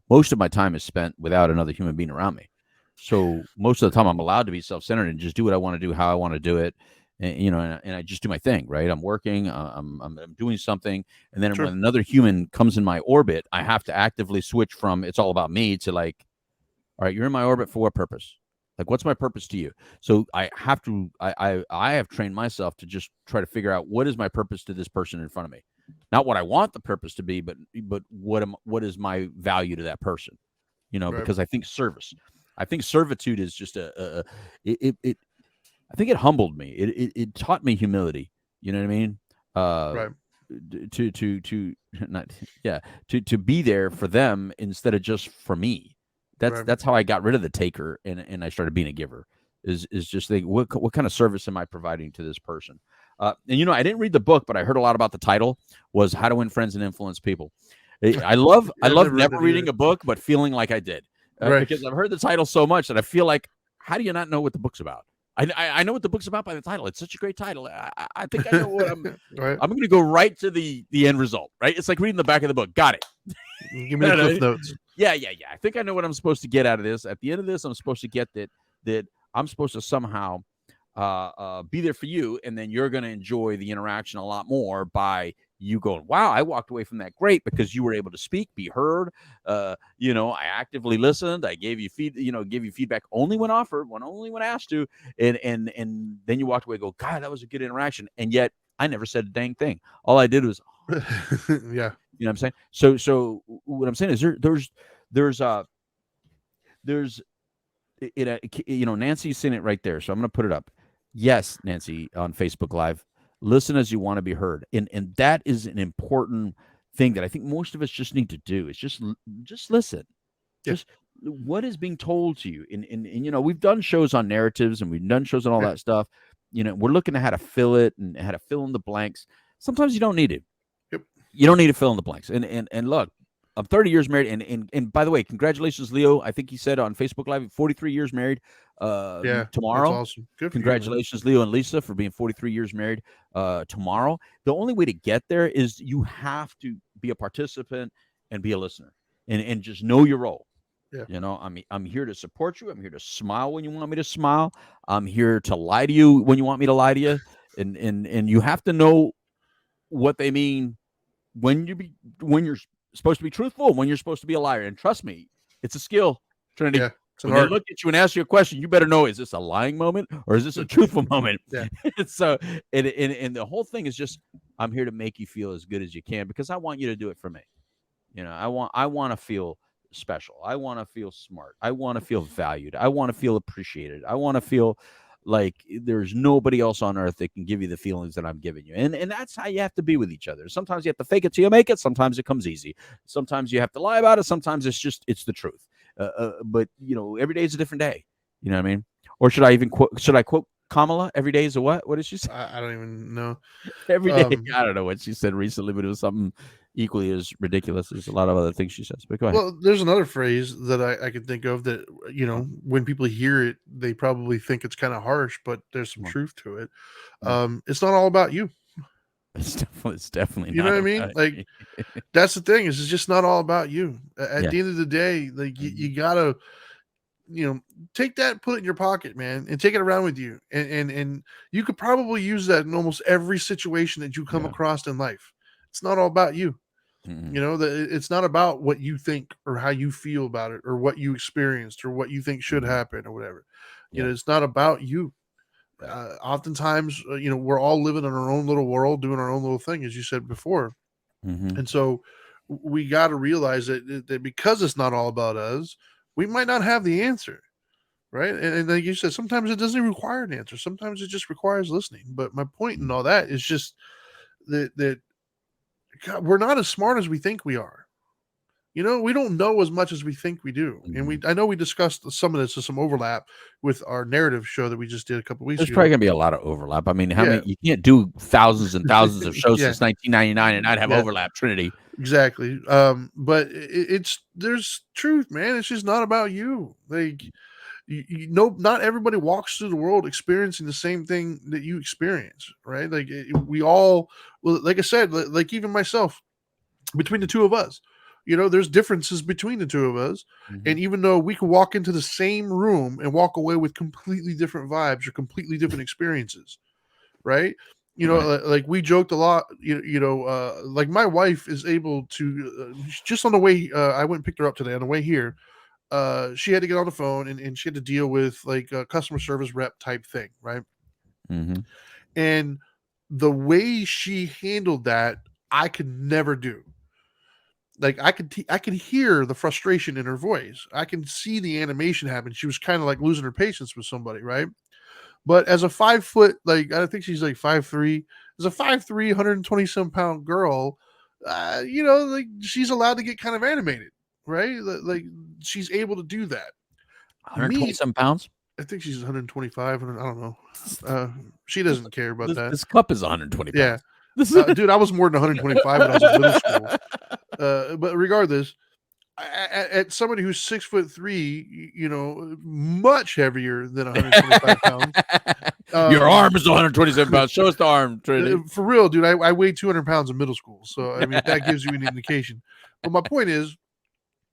most of my time is spent without another human being around me. So most of the time I'm allowed to be self-centered and just do what I want to do, how I want to do it. And I just do my thing, right? I'm working, I'm doing something. And then Sure. when another human comes in my orbit, I have to actively switch from it's all about me to like, all right, you're in my orbit for what purpose? Like, what's my purpose to you? So I have to, I have trained myself to just try to figure out what is my purpose to this person in front of me. Not what I want the purpose to be, but what is my value to that person? Right. Because I think servitude is just it I think it humbled me. It taught me humility. You know what I mean? Uh, Right. to not yeah to be there for them instead of just for me. Right. That's how I got rid of the taker and I started being a giver. Is just think what kind of service am I providing to this person? And I didn't read the book, but I heard a lot about the title was How to Win Friends and Influence People. I love I've never read never that reading either. a book, but feeling like I did Right. because I've heard the title so much that I feel like, how do you not know what the book's about? I know what the book's about by the title. It's such a great title. I think I know what Right. I'm going to go right to the end result. Right? It's like reading the back of the book. Got it. Give me the cliff notes. Yeah. I think I know what I'm supposed to get out of this. At the end of this, I'm supposed to get that I'm supposed to somehow be there for you, and then you're going to enjoy the interaction a lot more by you going, wow, I walked away from that great because you were able to speak, be heard. I actively listened. I gave you feedback only when offered, only when asked to, and then you walked away and go, God, that was a good interaction. And yet I never said a dang thing. All I did was, Yeah. you know what I'm saying? So what I'm saying is there's Nancy's seen it right there. So I'm going to put it up. Yes, Nancy on Facebook Live. Listen as you want to be heard, and that is an important thing that I think most of us just need to do. Is just listen. Yeah. Just what is being told to you. And we've done shows on narratives and we've done shows on all that stuff. We're looking at how to fill it and how to fill in the blanks. Sometimes you don't need it. Yep. You don't need to fill in the blanks. And look, I'm 30 years married. And by the way, congratulations, Leo. I think he said on Facebook Live, 43 years married. Yeah. Tomorrow. That's awesome. Good. Congratulations, Leo and Lisa, for being 43 years married. Tomorrow. The only way to get there is you have to be a participant and be a listener and just know your role. Yeah. I'm here to support you. I'm here to smile when you want me to smile. I'm here to lie to you when you want me to lie to you. And you have to know what they mean when you're supposed to be truthful and when you're supposed to be a liar. And trust me, it's a skill, Trinity. Yeah. When they look at you and ask you a question, you better know, is this a lying moment or is this a truthful moment? Yeah. So and the whole thing is just, I'm here to make you feel as good as you can because I want you to do it for me. I want to feel special. I want to feel smart. I want to feel valued. I want to feel appreciated. I want to feel like there's nobody else on earth that can give you the feelings that I'm giving you. And that's how you have to be with each other. Sometimes you have to fake it till you make it. Sometimes it comes easy. Sometimes you have to lie about it. Sometimes it's the truth. But every day is a different day. You know what I mean? Or should I quote Kamala? Every day is a what? What did she say? I don't even know. Every day. I don't know what she said recently, but it was something equally as ridiculous as a lot of other things she says. But go ahead. Well, there's another phrase that I can think of that, when people hear it, they probably think it's kind of harsh, but there's some truth to it. It's not all about you. It's definitely You know what I mean? Like, that's the thing, is it's just not all about you. At the end of the day, like, you gotta, take that, put it in your pocket, man, and take it around with you. And you could probably use that in almost every situation that you come across in life. It's not all about you. It's not about what you think or how you feel about it or what you experienced or what you think should happen or whatever. It's not about you. Oftentimes, we're all living in our own little world, doing our own little thing, as you said before. And so we got to realize that because it's not all about us, we might not have the answer. Right. And like you said, sometimes it doesn't require an answer. Sometimes it just requires listening. But my point in all that is just that God, we're not as smart as we think we are. We don't know as much as we think we do. And I know we discussed some of this, some overlap with our narrative show that we just did a couple weeks ago. There's probably gonna be a lot of overlap. I mean, how many? You can't do thousands and thousands of shows since 1999 and not have overlap, Trinity. Exactly. But there's truth, man. It's just not about you. Like, you know, not everybody walks through the world experiencing the same thing that you experience, right? Like we all, well, like I said, like even myself, between the two of us, you know, there's differences between the two of us. And even though we can walk into the same room and walk away with completely different vibes or completely different experiences, right? You know, Right. like we joked a lot, like my wife is able to, just on the way, I went and picked her up today on the way here. She had to get on the phone and she had to deal with like a customer service rep type thing, right? Mm-hmm. And the way she handled that, I could never do. Like I could hear the frustration in her voice. I can see the animation happen. She was kind of like losing her patience with somebody, right? But as a 5 foot, like I think she's like 5'3", as a 5'3", 120 some pound girl, you know, like she's allowed to get kind of animated, right? Like she's able to do that. 120 Me, some pounds. I think she's 125. I don't know. She doesn't care about that. This cup is 120 Yeah, pounds. This is dude, I was more than 125 when I was in middle school. But regardless, at somebody who's 6'3", you know, much heavier than 125 pounds. Your arm is 127 pounds. Show us the arm, Trinity. For real, dude, I weighed 200 pounds in middle school. So, I mean, if that gives you an indication. But my point is,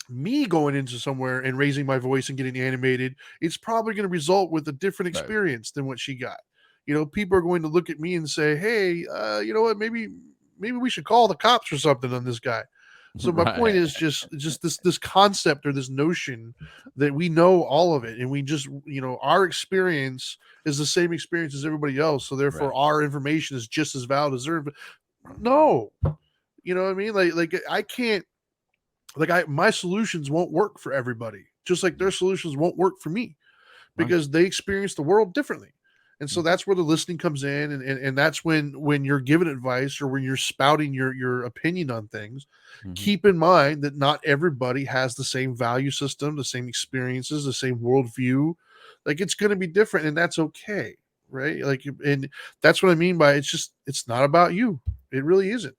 me going into somewhere and raising my voice and getting animated, it's probably going to result with a different Right. experience than what she got. You know, people are going to look at me and say, hey, you know what, maybe we should call the cops or something on this guy. So my point is just this concept or this notion that we know all of it and we just, you know, our experience is the same experience as everybody else. So therefore our information is just as valid as their. No, you know what I mean? Like I can't, like my solutions won't work for everybody, just like their solutions won't work for me because they experience the world differently. And so that's where the listening comes in, and that's when you're giving advice or when you're spouting your opinion on things, keep in mind that not everybody has the same value system, the same experiences, the same worldview. Like it's going to be different, and that's okay, right? Like, and that's what I mean by it's not about you. It really isn't.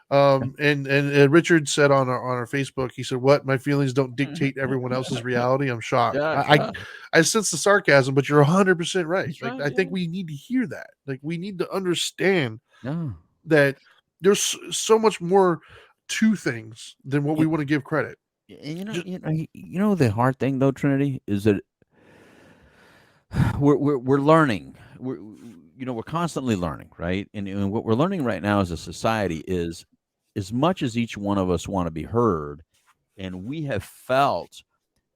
And Richard said on our Facebook, he said, "What, my feelings don't dictate everyone else's reality." I'm shocked. I sense the sarcasm, but you're 100% right. That's Like right, I think we need to hear that. Like we need to understand No. that there's so much more to things than what we want to give credit. And Just- you know the hard thing though, Trinity, is that we're learning. We're constantly learning, right? And what we're learning right now as a society is, as much as each one of us want to be heard, and we have felt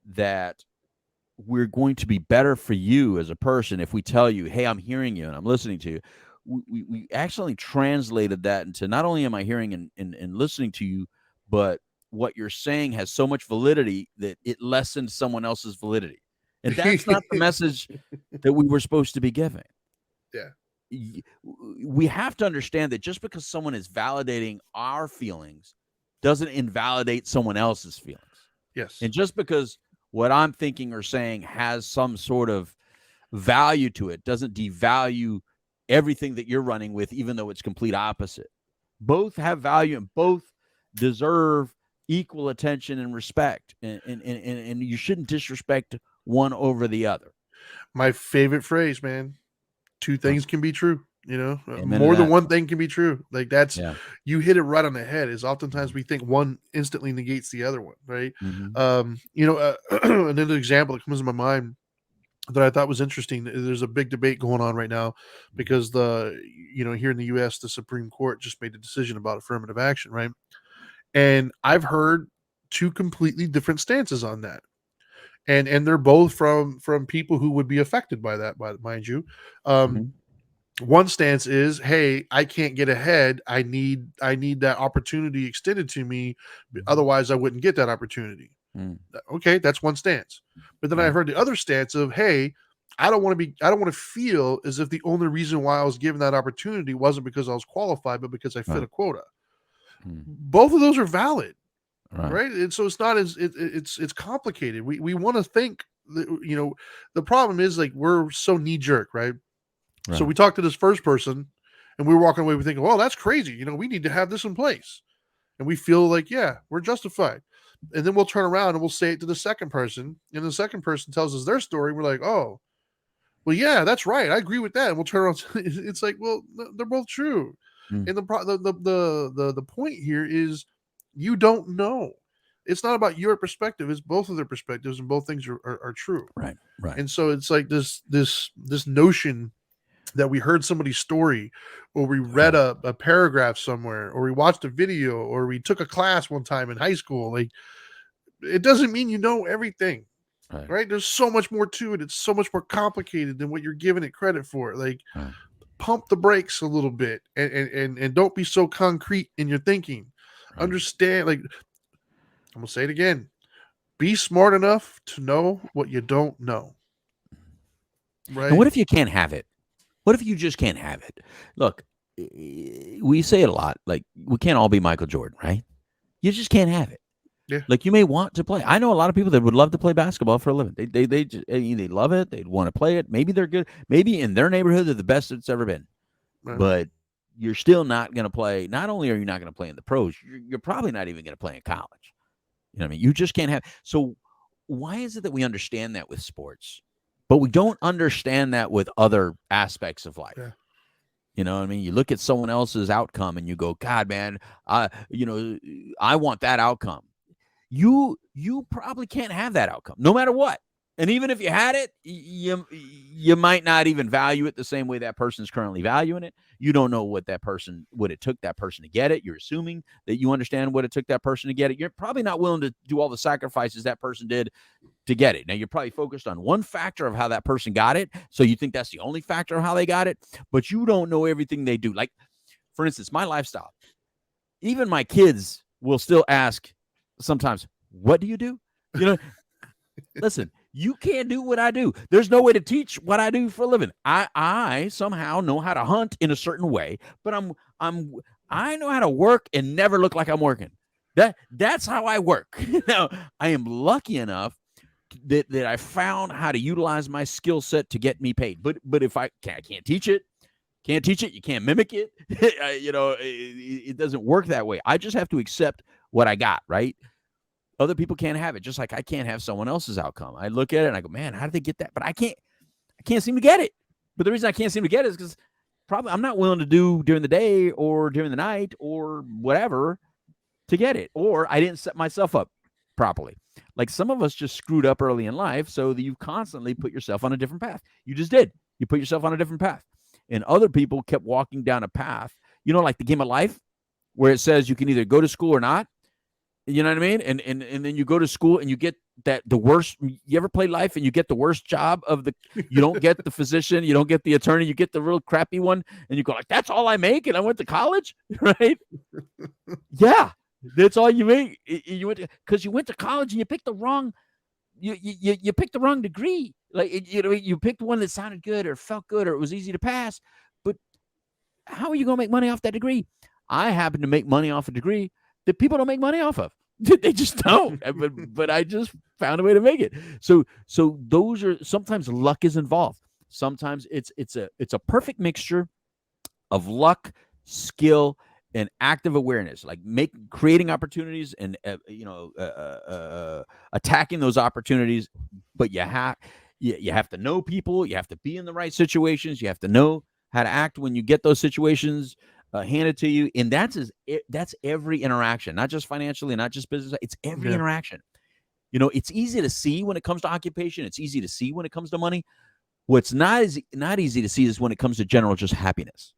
that we're going to be better for you as a person if we tell you, hey, I'm hearing you and I'm listening to you. We actually translated that into not only am I hearing and listening to you, but what you're saying has so much validity that it lessens someone else's validity. And that's not the message that we were supposed to be giving. Yeah. We have to understand that just because someone is validating our feelings doesn't invalidate someone else's feelings. Yes. And just because what I'm thinking or saying has some sort of value to it doesn't devalue everything that you're running with, even though it's complete opposite. Both have value and both deserve equal attention and respect. And you shouldn't disrespect one over the other. My favorite phrase, man. Two things can be true, you know, Amen more to than that. one thing can be true. Like that's, Yeah. you hit it right on the head. Is oftentimes we think one instantly negates the other one, right? Another example that comes to my mind that I thought was interesting. There's a big debate going on right now because here in the U.S., the Supreme Court just made a decision about affirmative action, right? And I've heard two completely different stances on that. And they're both from people who would be affected by that, mind you. One stance is, hey, I can't get ahead. I need that opportunity extended to me. Otherwise I wouldn't get that opportunity. Okay. That's one stance. But then I heard the other stance of, hey, I don't want to feel as if the only reason why I was given that opportunity wasn't because I was qualified, but because I fit a quota. Both of those are valid. Right. And so it's not as it's complicated. We want to think that, the problem is like we're so knee jerk, right? So we talked to this first person and we were walking away, we thinking, well, that's crazy. We need to have this in place. And we feel like, yeah, we're justified. And then we'll turn around and we'll say it to the second person, and the second person tells us their story. We're like, oh, well, yeah, that's right. I agree with that. And we'll turn around. It's like, well, they're both true. Mm. And the point here is you don't know. It's not about your perspective. It's both of their perspectives, and both things are true. Right. Right. And so it's like this notion that we heard somebody's story, or we read a paragraph somewhere, or we watched a video, or we took a class one time in high school. Like, it doesn't mean you know everything. Right? There's so much more to it. It's so much more complicated than what you're giving it credit for. Like, pump the brakes a little bit, and don't be so concrete in your thinking. Right. Understand, like, I'm gonna say it again. Be smart enough to know what you don't know. Right? And what if you can't have it? What if you just can't have it? Look, we say it a lot. Like, we can't all be Michael Jordan, right? You just can't have it. Yeah. Like, you may want to play. I know a lot of people that would love to play basketball for a living. They love it. They'd want to play it. Maybe they're good. Maybe in their neighborhood they're the best it's ever been. Right. But you're still not going to play. Not only are you not going to play in the pros, you're probably not even going to play in college. You know what I mean? You just can't have. So why is it that we understand that with sports, but we don't understand that with other aspects of life? Yeah. You know what I mean? You look at someone else's outcome and you go, God, man, I want that outcome. You probably can't have that outcome, no matter what. And even if you had it, you might not even value it the same way that person's currently valuing it. You don't know what it took that person to get it. You're assuming that you understand what it took that person to get it. You're probably not willing to do all the sacrifices that person did to get it. Now, you're probably focused on one factor of how that person got it. So you think that's the only factor of how they got it, but you don't know everything they do. Like, for instance, my lifestyle. Even my kids will still ask sometimes, what do you do? You know, listen, you can't do what I do. There's no way to teach what I do for a living. I somehow know how to hunt in a certain way, but I know how to work and never look like I'm working. That's how I work. Now, I am lucky enough that I found how to utilize my skill set to get me paid. But if I can't teach it, you can't mimic it. It doesn't work that way. I just have to accept what I got, right? Other people can't have it, just like I can't have someone else's outcome. I look at it and I go, man, how did they get that? But I can't seem to get it. But the reason I can't seem to get it is because probably I'm not willing to do during the day or during the night or whatever to get it. Or I didn't set myself up properly. Like, some of us just screwed up early in life so that you constantly put yourself on a different path. You just did. You put yourself on a different path. And other people kept walking down a path, like the game of life, where it says you can either go to school or not. You know what I mean? And then you go to school and you get the worst. You ever play life and you get the worst job you don't get the physician, you don't get the attorney, you get the real crappy one, and you go like, that's all I make, and I went to college, right? Yeah, that's all you make. You went because you went to college and you picked the wrong. You picked the wrong degree. Like, you picked one that sounded good or felt good or it was easy to pass. But how are you going to make money off that degree? I happen to make money off a degree that people don't make money off of. They just don't. but I just found a way to make it. So those are, sometimes luck is involved. Sometimes it's a perfect mixture of luck, skill, and active awareness, like creating opportunities and attacking those opportunities. But you have to know people. You have to be in the right situations. You have to know how to act when you get those situations handed to you. And that's every interaction, not just financially, not just business. It's every interaction. It's easy to see when it comes to occupation. It's easy to see when it comes to money. What's not easy to see is when it comes to general just happiness.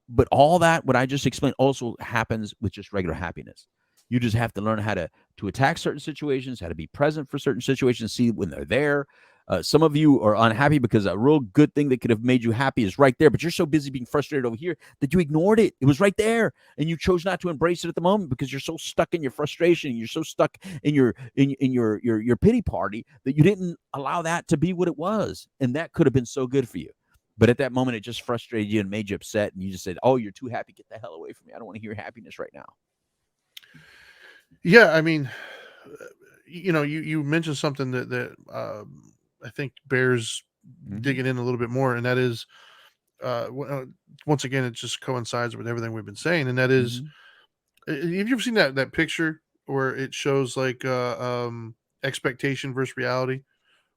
But all that, what I just explained, also happens with just regular happiness. You just have to learn how to attack certain situations, how to be present for certain situations, see when they're there. Some of you are unhappy because a real good thing that could have made you happy is right there, but you're so busy being frustrated over here that you ignored it. It was right there, and you chose not to embrace it at the moment because you're so stuck in your frustration. You're so stuck in your pity party that you didn't allow that to be what it was, and that could have been so good for you. But at that moment, it just frustrated you and made you upset, and you just said, "Oh, you're too happy. Get the hell away from me. I don't want to hear happiness right now." Yeah, I mean, you mentioned something that I think bears digging in a little bit more, and that is, once again, it just coincides with everything we've been saying, and that is, have you ever seen that picture where it shows like expectation versus reality,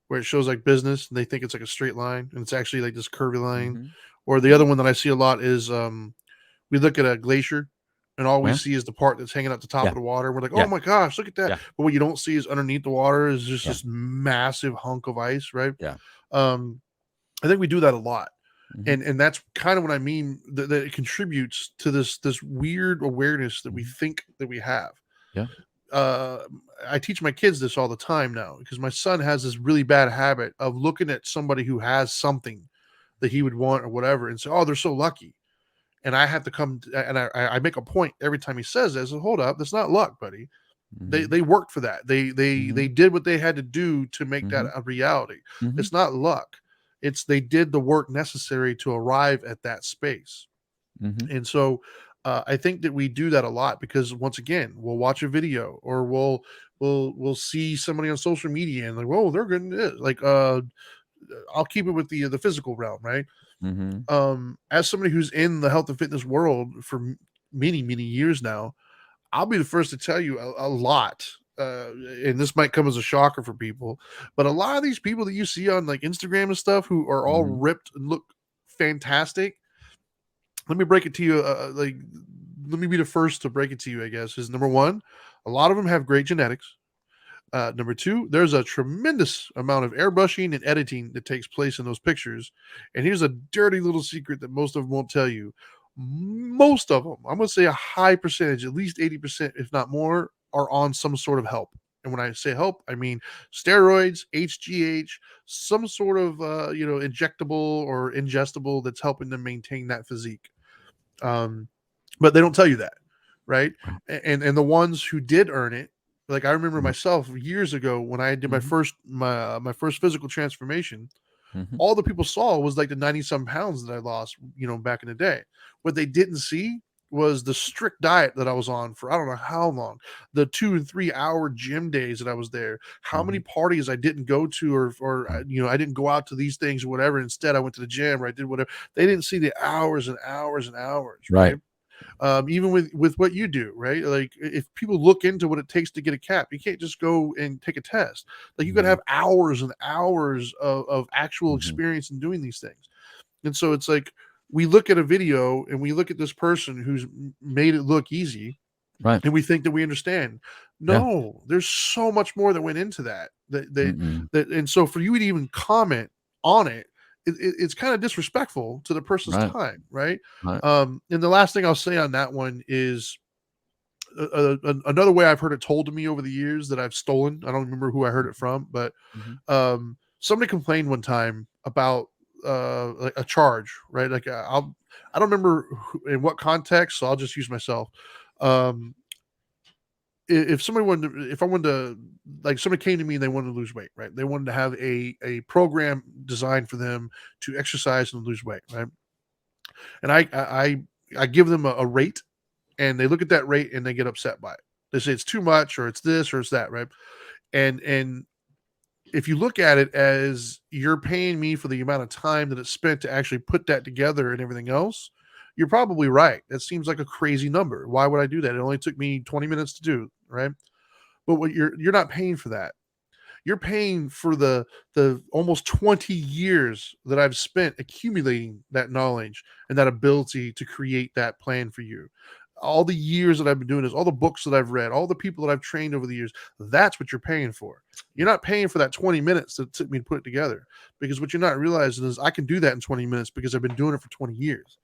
where it shows like business and they think it's like a straight line and it's actually like this curvy line. Mm-hmm. Or the other one that I see a lot is we look at a glacier and all we Yeah. see is the part that's hanging at the top Yeah. of the water. We're like, oh Yeah. my gosh, look at that. Yeah. But what you don't see is underneath the water is just Yeah. this massive hunk of ice, right? Yeah. Um, I think we do that a lot. Mm-hmm. And that's kind of what I mean, that it contributes to this weird awareness that we Mm-hmm. think that we have. Yeah. uh, I teach my kids this all the time now because my son has this really bad habit of looking at somebody who has something that he would want or whatever and say, "Oh, they're so lucky." And I have to and I make a point every time he says this. Hold up, that's not luck, buddy. They Mm-hmm. they worked for that. They did what they had to do to make that Mm-hmm. a reality. Mm-hmm. It's not luck. It's they did the work necessary to arrive at that space. Mm-hmm. And so I think that we do that a lot because once again, we'll watch a video or we'll see somebody on social media and like, whoa, they're good at this. Like I'll keep it with the physical realm, right? Mm-hmm. As somebody who's in the health and fitness world for many years now, I'll be the first to tell you a lot. And this might come as a shocker for people, but a lot of these people that you see on like Instagram and stuff who are all Mm-hmm. ripped and look fantastic, let me break it to you. Let me be the first to break it to you, I guess, is number one, a lot of them have great genetics. Number two, there's a tremendous amount of airbrushing and editing that takes place in those pictures. And here's a dirty little secret that most of them won't tell you. Most of them, I'm going to say a high percentage, at least 80%, if not more, are on some sort of help. And when I say help, I mean steroids, HGH, some sort of injectable or ingestible that's helping them maintain that physique. But they don't tell you that, right? Right. And the ones who did earn it, like I remember Mm-hmm. myself years ago when I did my first physical transformation, Mm-hmm. all the people saw was like the 90 some pounds that I lost, back in the day. What they didn't see was the strict diet that I was on for I don't know how long, the 2 and 3 hour gym days that I was there, how many Mm-hmm. parties I didn't go to, or Right. I didn't go out to these things or whatever. Instead, I went to the gym or I did whatever. They didn't see the hours and hours and hours, right? Right. Even with what you do, right? Like if people look into what it takes to get a cap, you can't just go and take a test. Like you got to Mm-hmm. have hours and hours of actual Mm-hmm. experience in doing these things. And so it's like we look at a video and we look at this person who's made it look easy Right. and we think that we understand. Yeah. No, there's so much more that went into that. Mm-mm. And so for you to even comment on it, it's kind of disrespectful to the person's Right. time, right? Right. And the last thing I'll say on that one is another way I've heard it told to me over the years that I've stolen. I don't remember who I heard it from, but Mm-hmm. somebody complained one time about like a charge, right? Like I don't remember in what context, so I'll just use myself. Um, if I wanted to, like somebody came to me and they wanted to lose weight, right? They wanted to have a program designed for them to exercise and lose weight, right? And I give them a rate, and they look at that rate and they get upset by it. They say it's too much, or it's this, or it's that, right? And if you look at it as you're paying me for the amount of time that it's spent to actually put that together and everything else, you're probably right. That seems like a crazy number. Why would I do that? It only took me 20 minutes to do, right? But what you're not paying for that. You're paying for the almost 20 years that I've spent accumulating that knowledge and that ability to create that plan for you. All the years that I've been doing this, all the books that I've read, all the people that I've trained over the years, that's what you're paying for. You're not paying for that 20 minutes that it took me to put it together, because what you're not realizing is I can do that in 20 minutes because I've been doing it for 20 years.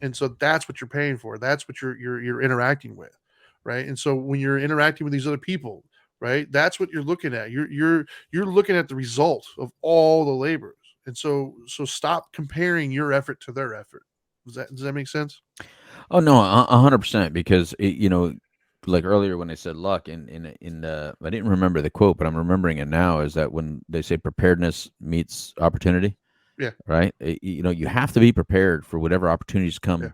And so that's what you're paying for. That's what you're interacting with, right? And so when you're interacting with these other people, right, that's what you're looking at. You're looking at the result of all the labors. And so stop comparing your effort to their effort. Does that make sense? Oh no, 100%. Because like earlier when I said luck, in I didn't remember the quote, but I'm remembering it now. Is that when they say preparedness meets opportunity, Yeah. right? You have to be prepared for whatever opportunities come, Yeah.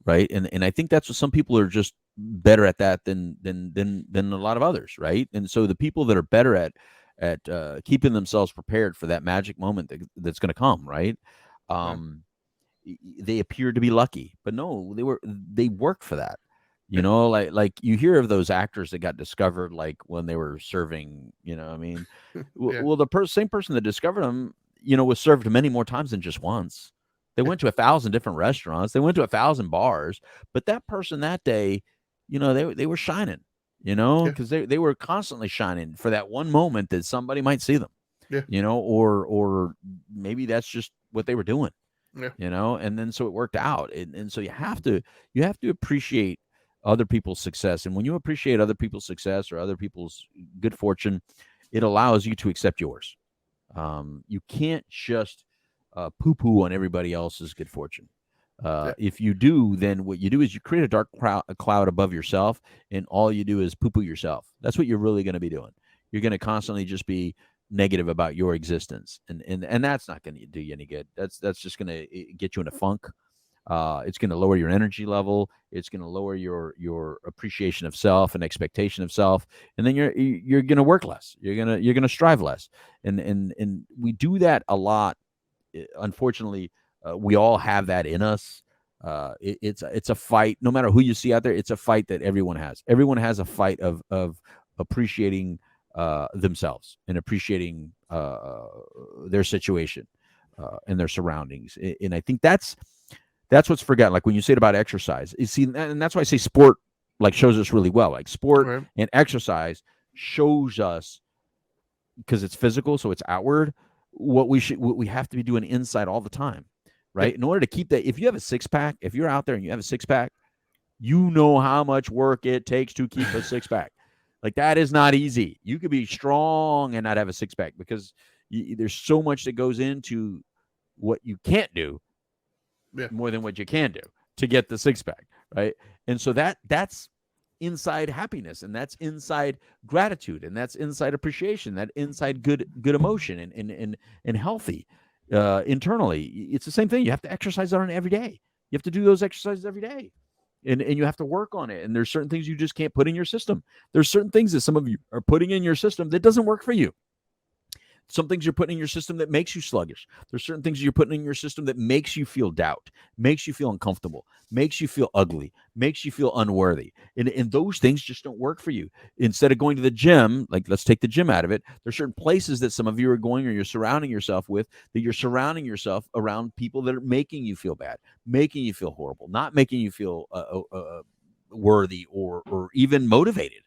right? And I think that's what some people are just better at that than a lot of others, right? And so the people that are better at keeping themselves prepared for that magic moment that's going to come, right? Yeah. They appear to be lucky, but no, they work for that. You know, like you hear of those actors that got discovered like when they were serving. I mean, Yeah. well, the same person that discovered them, was served many more times than just once. They went to 1,000 different restaurants. They went to 1,000 bars. But that person that day, they were shining. Yeah. Because they were constantly shining for that one moment that somebody might see them. Yeah. Or maybe that's just what they were doing. Yeah. And then so it worked out. And so you have to appreciate other people's success. And when you appreciate other people's success or other people's good fortune, it allows you to accept yours. You can't just poo-poo on everybody else's good fortune. Yeah. If you do, then what you do is you create a cloud above yourself, and all you do is poo-poo yourself. That's what you're really going to be doing. You're going to constantly just be negative about your existence, and that's not going to do you any good. That's just going to get you in a funk. It's going to lower your energy level. It's going to lower your appreciation of self and expectation of self, and then you're going to work less. You're gonna strive less, and we do that a lot. Unfortunately, we all have that in us. It's a fight. No matter who you see out there, it's a fight that everyone has. Everyone has a fight of appreciating themselves and appreciating their situation and their surroundings. And I think that's what's forgotten. Like when you say it about exercise, you see, and that's why I say sport like shows us really well. Like sport Right. and exercise shows us, because it's physical, so it's outward, what we have to be doing inside all the time, right? Yeah. In order to keep that, if you have a six pack, if you're out there and you have a six pack, you know how much work it takes to keep a six pack. Like that is not easy. You could be strong and not have a six pack because there's so much that goes into what you can't do Yeah. more than what you can do to get the six pack, right? And so that's inside happiness, and that's inside gratitude, and that's inside appreciation, that inside good emotion and healthy internally. It's the same thing. You have to exercise on it every day. You have to do those exercises every day. And you have to work on it. And there's certain things you just can't put in your system. There's certain things that some of you are putting in your system that doesn't work for you. Some things you're putting in your system that makes you sluggish. There's certain things you're putting in your system that makes you feel doubt, makes you feel uncomfortable, makes you feel ugly, makes you feel unworthy. And those things just don't work for you. Instead of going to the gym, like let's take the gym out of it, there's certain places that some of you are going or you're surrounding yourself with, that you're surrounding yourself around people that are making you feel bad, making you feel horrible, not making you feel worthy or even motivated.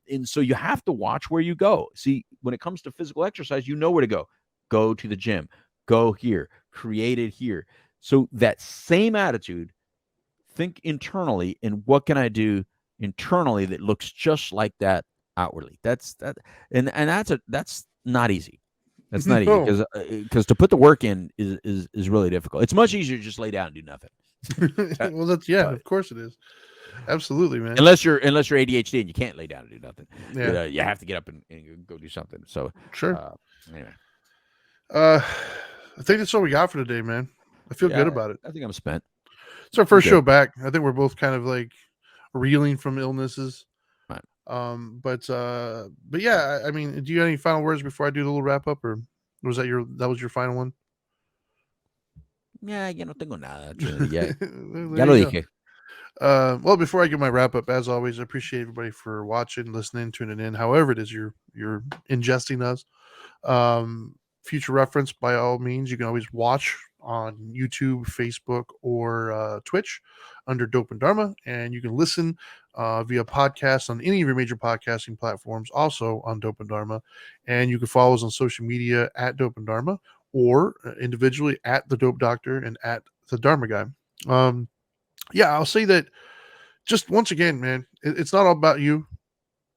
And so you have to watch where you go. See, when it comes to physical exercise, you know where to go. Go to the gym. Go here. Create it here. So that same attitude, think internally, and what can I do internally that looks just like that outwardly? That's that's not easy. That's not easy No. because to put the work in is really difficult. It's much easier to just lay down and do nothing. Well, of course it is. Absolutely, man. Unless you're ADHD and you can't lay down and do nothing. Yeah. You have to get up and go do something. So Sure. anyway. I think that's all we got for today, man. I feel good about it. I think I'm spent. It's our first good. show back. I think we're both kind of like reeling from illnesses. Right. But yeah, I mean, do you have any final words before I do the little wrap up, or was that your final one? Yeah, no tengo nada. Ya, There ya lo you go. dije. Well, before I give my wrap up, as always, I appreciate everybody for watching, listening, tuning in, however it is you're ingesting us. Future reference, by all means, you can always watch on YouTube, Facebook, or Twitch under Dope and Dharma, and you can listen via podcast on any of your major podcasting platforms, also on Dope and Dharma, and you can follow us on social media at Dope and Dharma, or individually at the Dope Doctor and at the Dharma Guy. Yeah, I'll say that just once again, man, it's not all about you,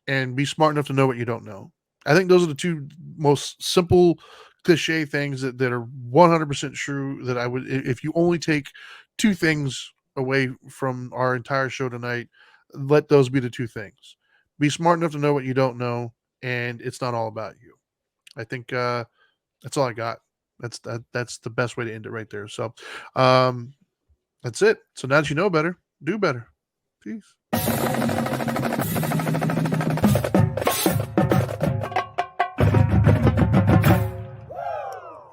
and be smart enough to know what you don't know. I think those are the two most simple cliche things that are 100% true that I would, if you only take two things away from our entire show tonight, let those be the two things. Be smart enough to know what you don't know, and it's not all about you. I think that's all I got. That's the best way to end it right there. So that's it. So now that you know better, do better. Peace.